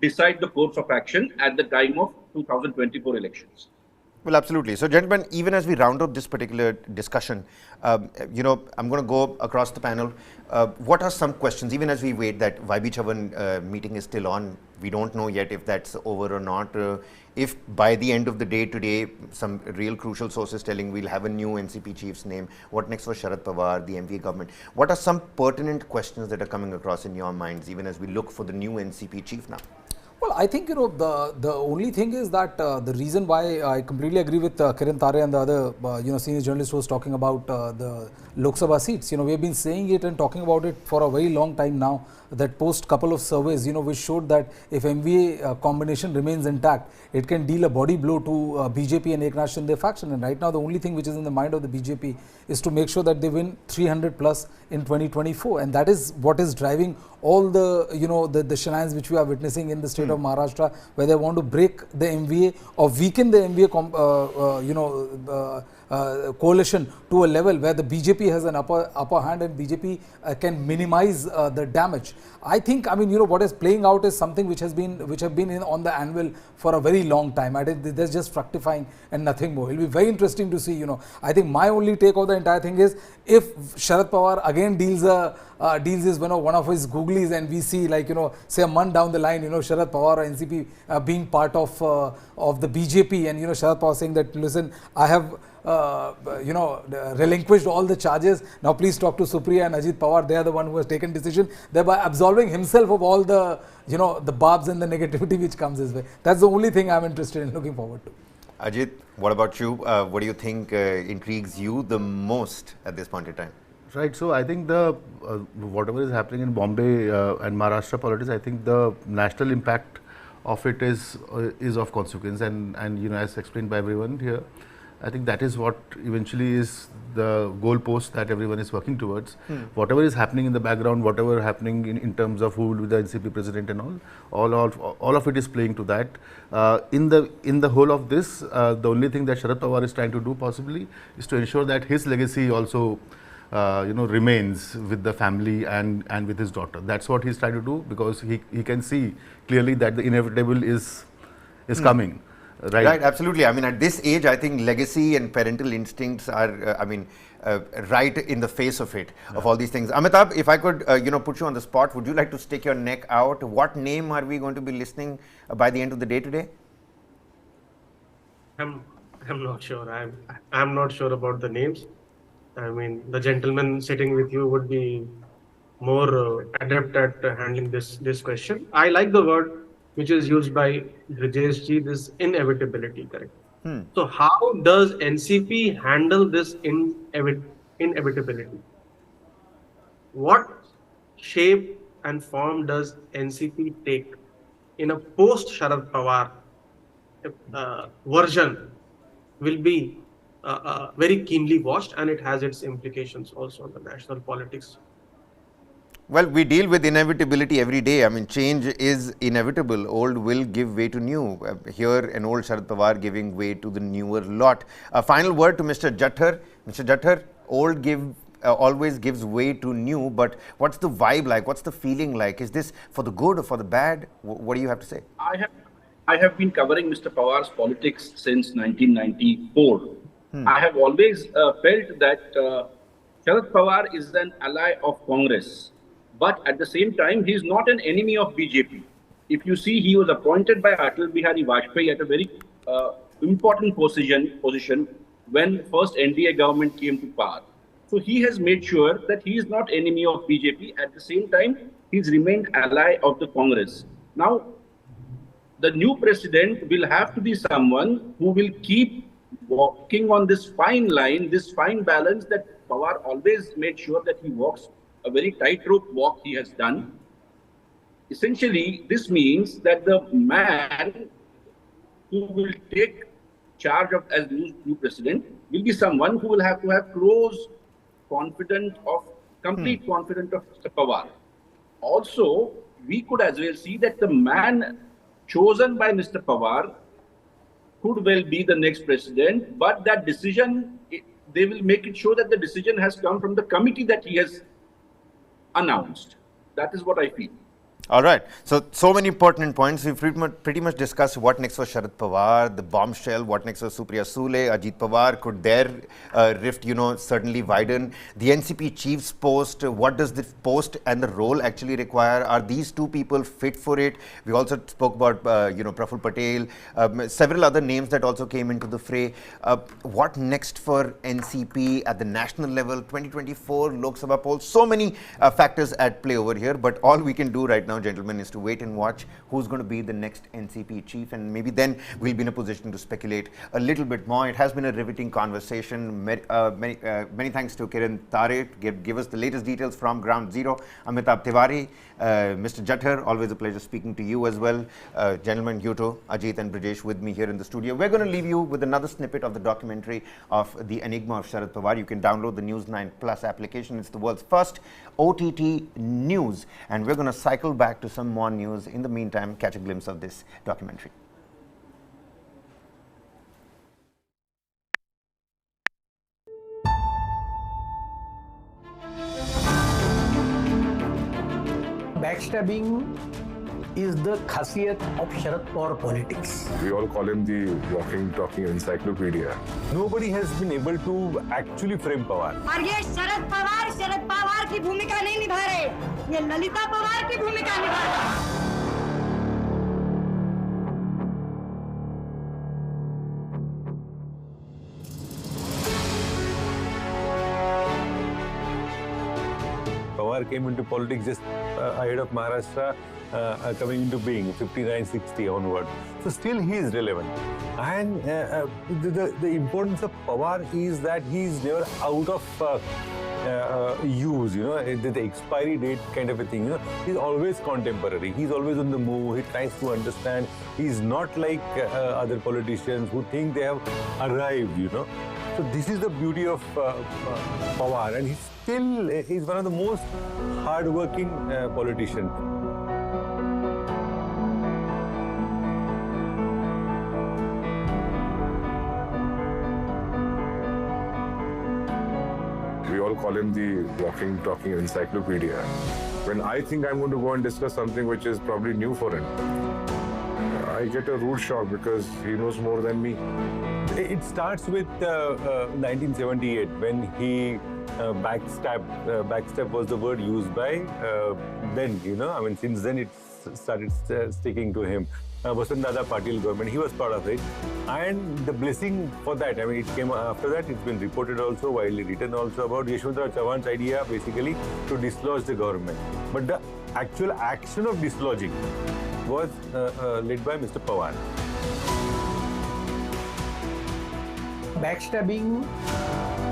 decide the course of action at the time of 2024 elections. Well, absolutely. So, gentlemen, even as we round up this particular discussion, I'm going to go across the panel. What are some questions, even as we wait that YB Chavan meeting is still on? We don't know yet if that's over or not. If by the end of the day today, some real crucial sources telling we'll have a new NCP chief's name, what next for Sharad Pawar, the MVA government? What are some pertinent questions that are coming across in your minds, even as we look for the new NCP chief now? Well, I think, the only thing is that the reason why I completely agree with Kiran Tare and the other, senior journalist who was talking about the Lok Sabha seats. We have been saying it and talking about it for a very long time now, that post couple of surveys, which showed that if MVA combination remains intact, it can deal a body blow to BJP and Eknath Shinde faction. And right now, the only thing which is in the mind of the BJP is to make sure that they win 300 plus in 2024. And that is what is driving all the, the shenanigans which we are witnessing in the state of Maharashtra, where they want to break the MVA or weaken the MVA, coalition to a level where the BJP has an upper hand and BJP can minimize the damage. I think, what is playing out is something which have been on the anvil for a very long time. They're just fructifying and nothing more. It'll be very interesting to see. I think my only take of the entire thing is if Sharad Pawar again deals is one of his googlies, and we see say a month down the line, Sharad Pawar or NCP being part of the BJP, and Sharad Pawar saying that, listen, I have relinquished all the charges. Now please talk to Supriya and Ajit Pawar. They are the one who has taken decision, thereby absolving himself of all the the barbs and the negativity which comes his way. That's the only thing I'm interested in looking forward to. Ajit, what about you? What do you think intrigues you the most at this point in time? Right. So I think the whatever is happening in Bombay and Maharashtra politics, I think the national impact of it is of consequence, and as explained by everyone here, I think that is what eventually is the goalpost that everyone is working towards. Whatever is happening in the background, whatever happening in terms of who will be the NCP president and all of it is playing to that. In the whole of this, the only thing that Sharad Pawar is trying to do possibly is to ensure that his legacy also remains with the family and with his daughter. That's what he's trying to do, because he can see clearly that the inevitable is coming. Right, absolutely. I mean, at this age, I think legacy and parental instincts are, right in the face of it, of all these things. Amitabh, if I could, put you on the spot, would you like to stick your neck out? What name are we going to be listening by the end of the day today? I'm not sure. I'm not sure about the names. I mean, the gentleman sitting with you would be more adept at handling this question. I like the word which is used by Brijesh ji, this inevitability, correct? So how does NCP handle this inevitability? What shape and form does NCP take in a post-Sharad Pawar version will be very keenly watched, and it has its implications also on the national politics. Well, we deal with inevitability every day. I mean, change is inevitable. Old will give way to new. Here, an old Sharad Pawar giving way to the newer lot. A final word to Mr. Jatthar. Mr. Jatthar, old always gives way to new, but what's the vibe like? What's the feeling like? Is this for the good or for the bad? What do you have to say? I have been covering Mr. Pawar's politics since 1994. I have always felt that Sharad Pawar is an ally of Congress. But at the same time, he is not an enemy of BJP. If you see, he was appointed by Atal Bihari Vajpayee at a very important position when first NDA government came to power. So he has made sure that he is not enemy of BJP. At the same time, he's remained ally of the Congress. Now, the new president will have to be someone who will keep walking on this fine line, this fine balance that Pawar always made sure that he walks. A very tightrope walk he has done. Essentially, this means that the man who will take charge of as new president will be someone who will have to have complete confidence of Mr. Pawar. Also, we could as well see that the man chosen by Mr. Pawar could well be the next president, but that decision, they will make it sure that the decision has come from the committee that he has announced. That is what I feel. All right. So many pertinent points. We've pretty much discussed what next for Sharad Pawar, the bombshell, what next for Supriya Sule, Ajit Pawar. Could their rift, certainly widen? The NCP chief's post, what does the post and the role actually require? Are these two people fit for it? We also spoke about, Praful Patel, several other names that also came into the fray. What next for NCP at the national level? 2024 Lok Sabha polls. So many factors at play over here, but all we can do right now, gentlemen, is to wait and watch who's going to be the next NCP chief, and maybe then we'll be in a position to speculate a little bit more. It has been a riveting conversation. Many thanks to Kiran Tare, give us the latest details from Ground Zero. Amitabh Tiwari, Mr. Jatthar, always a pleasure speaking to you as well. Gentlemen, Yuto, Ajit and Brijesh with me here in the studio. We're going to leave you with another snippet of the documentary of the enigma of Sharad Pawar. You can download the News9 Plus application. It's the world's first OTT news, and we're going to cycle back to some more news. In the meantime, catch a glimpse of this documentary. Backstabbing is the khasiyat of Sharad Pawar politics. We all call him the walking, talking encyclopedia. Nobody has been able to actually frame Pawar. और ये शरद पवार की भूमिका नहीं निभा रहे, ये ललिता पवार की भूमिका निभा रहे। Pawar came into politics just ahead of Maharashtra coming into being, 59-60 onward. So still he is relevant. And the importance of Pawar is that he is never out of use, the expiry date kind of a thing. He's always contemporary. He's always on the move. He tries to understand. He's not like other politicians who think they have arrived, So this is the beauty of Pawar, and he's one of the most hard-working politicians. We all call him the walking, talking encyclopedia. When I think I'm going to go and discuss something which is probably new for him, I get a rude shock because he knows more than me. It starts with 1978 when he backstabbed. Backstab was the word used by then, since then it started sticking to him. Vasant Patil government, he was part of it. And the blessing for that, it came after that. It's been reported also, widely written also about Yashwantrao Chavan's idea basically to dislodge the government. But the actual action of dislodging was led by Mr. Pawar. Backstabbing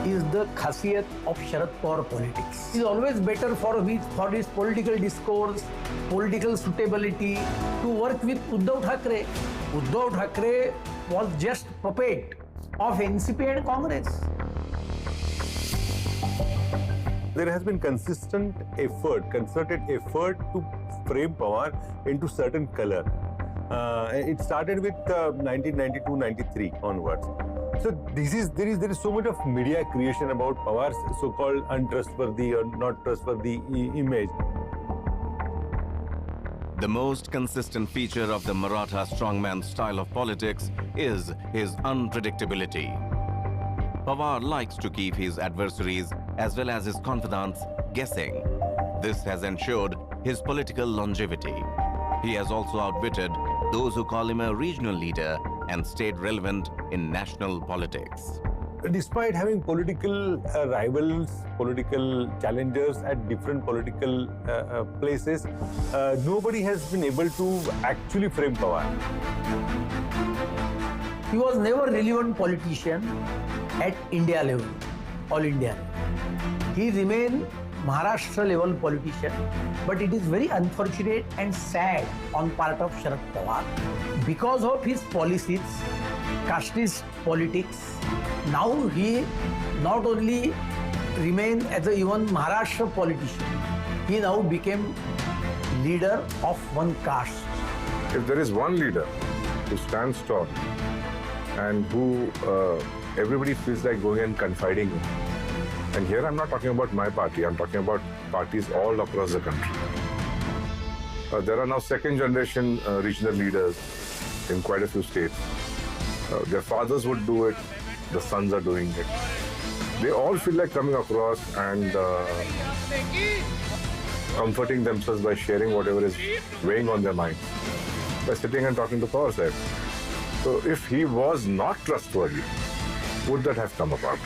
is the khasiyat of Sharad Pawar politics. It is always better for his political discourse, political suitability to work with Uddhav Thackeray. Uddhav Thackeray was just puppet of NCP and Congress. There has been consistent effort, concerted effort to frame Pawar into certain color. It started with 1992-93 onwards. So there is so much of media creation about Pawar's so-called untrustworthy or not trustworthy image. The most consistent feature of the Maratha strongman style of politics is his unpredictability. Pawar likes to keep his adversaries as well as his confidants guessing. This has ensured his political longevity. He has also outwitted those who call him a regional leader and stayed relevant in national politics. Despite having political rivals, political challengers at different political places, nobody has been able to actually frame Pawar. He was never a relevant politician at India level, all India level. He remained Maharashtra level politician, but it is very unfortunate and sad on part of Sharad Pawar because of his policies, casteist politics. Now he not only remained as a even Maharashtra politician, he now became leader of one caste. If there is one leader who stands tall and who everybody feels like going and confiding in, and here I'm not talking about my party, I'm talking about parties all across the country. There are now second generation regional leaders in quite a few states. Their fathers would do it, the sons are doing it. They all feel like coming across and comforting themselves by sharing whatever is weighing on their minds, by sitting and talking to Pawar sahib. So if he was not trustworthy, would that have come about?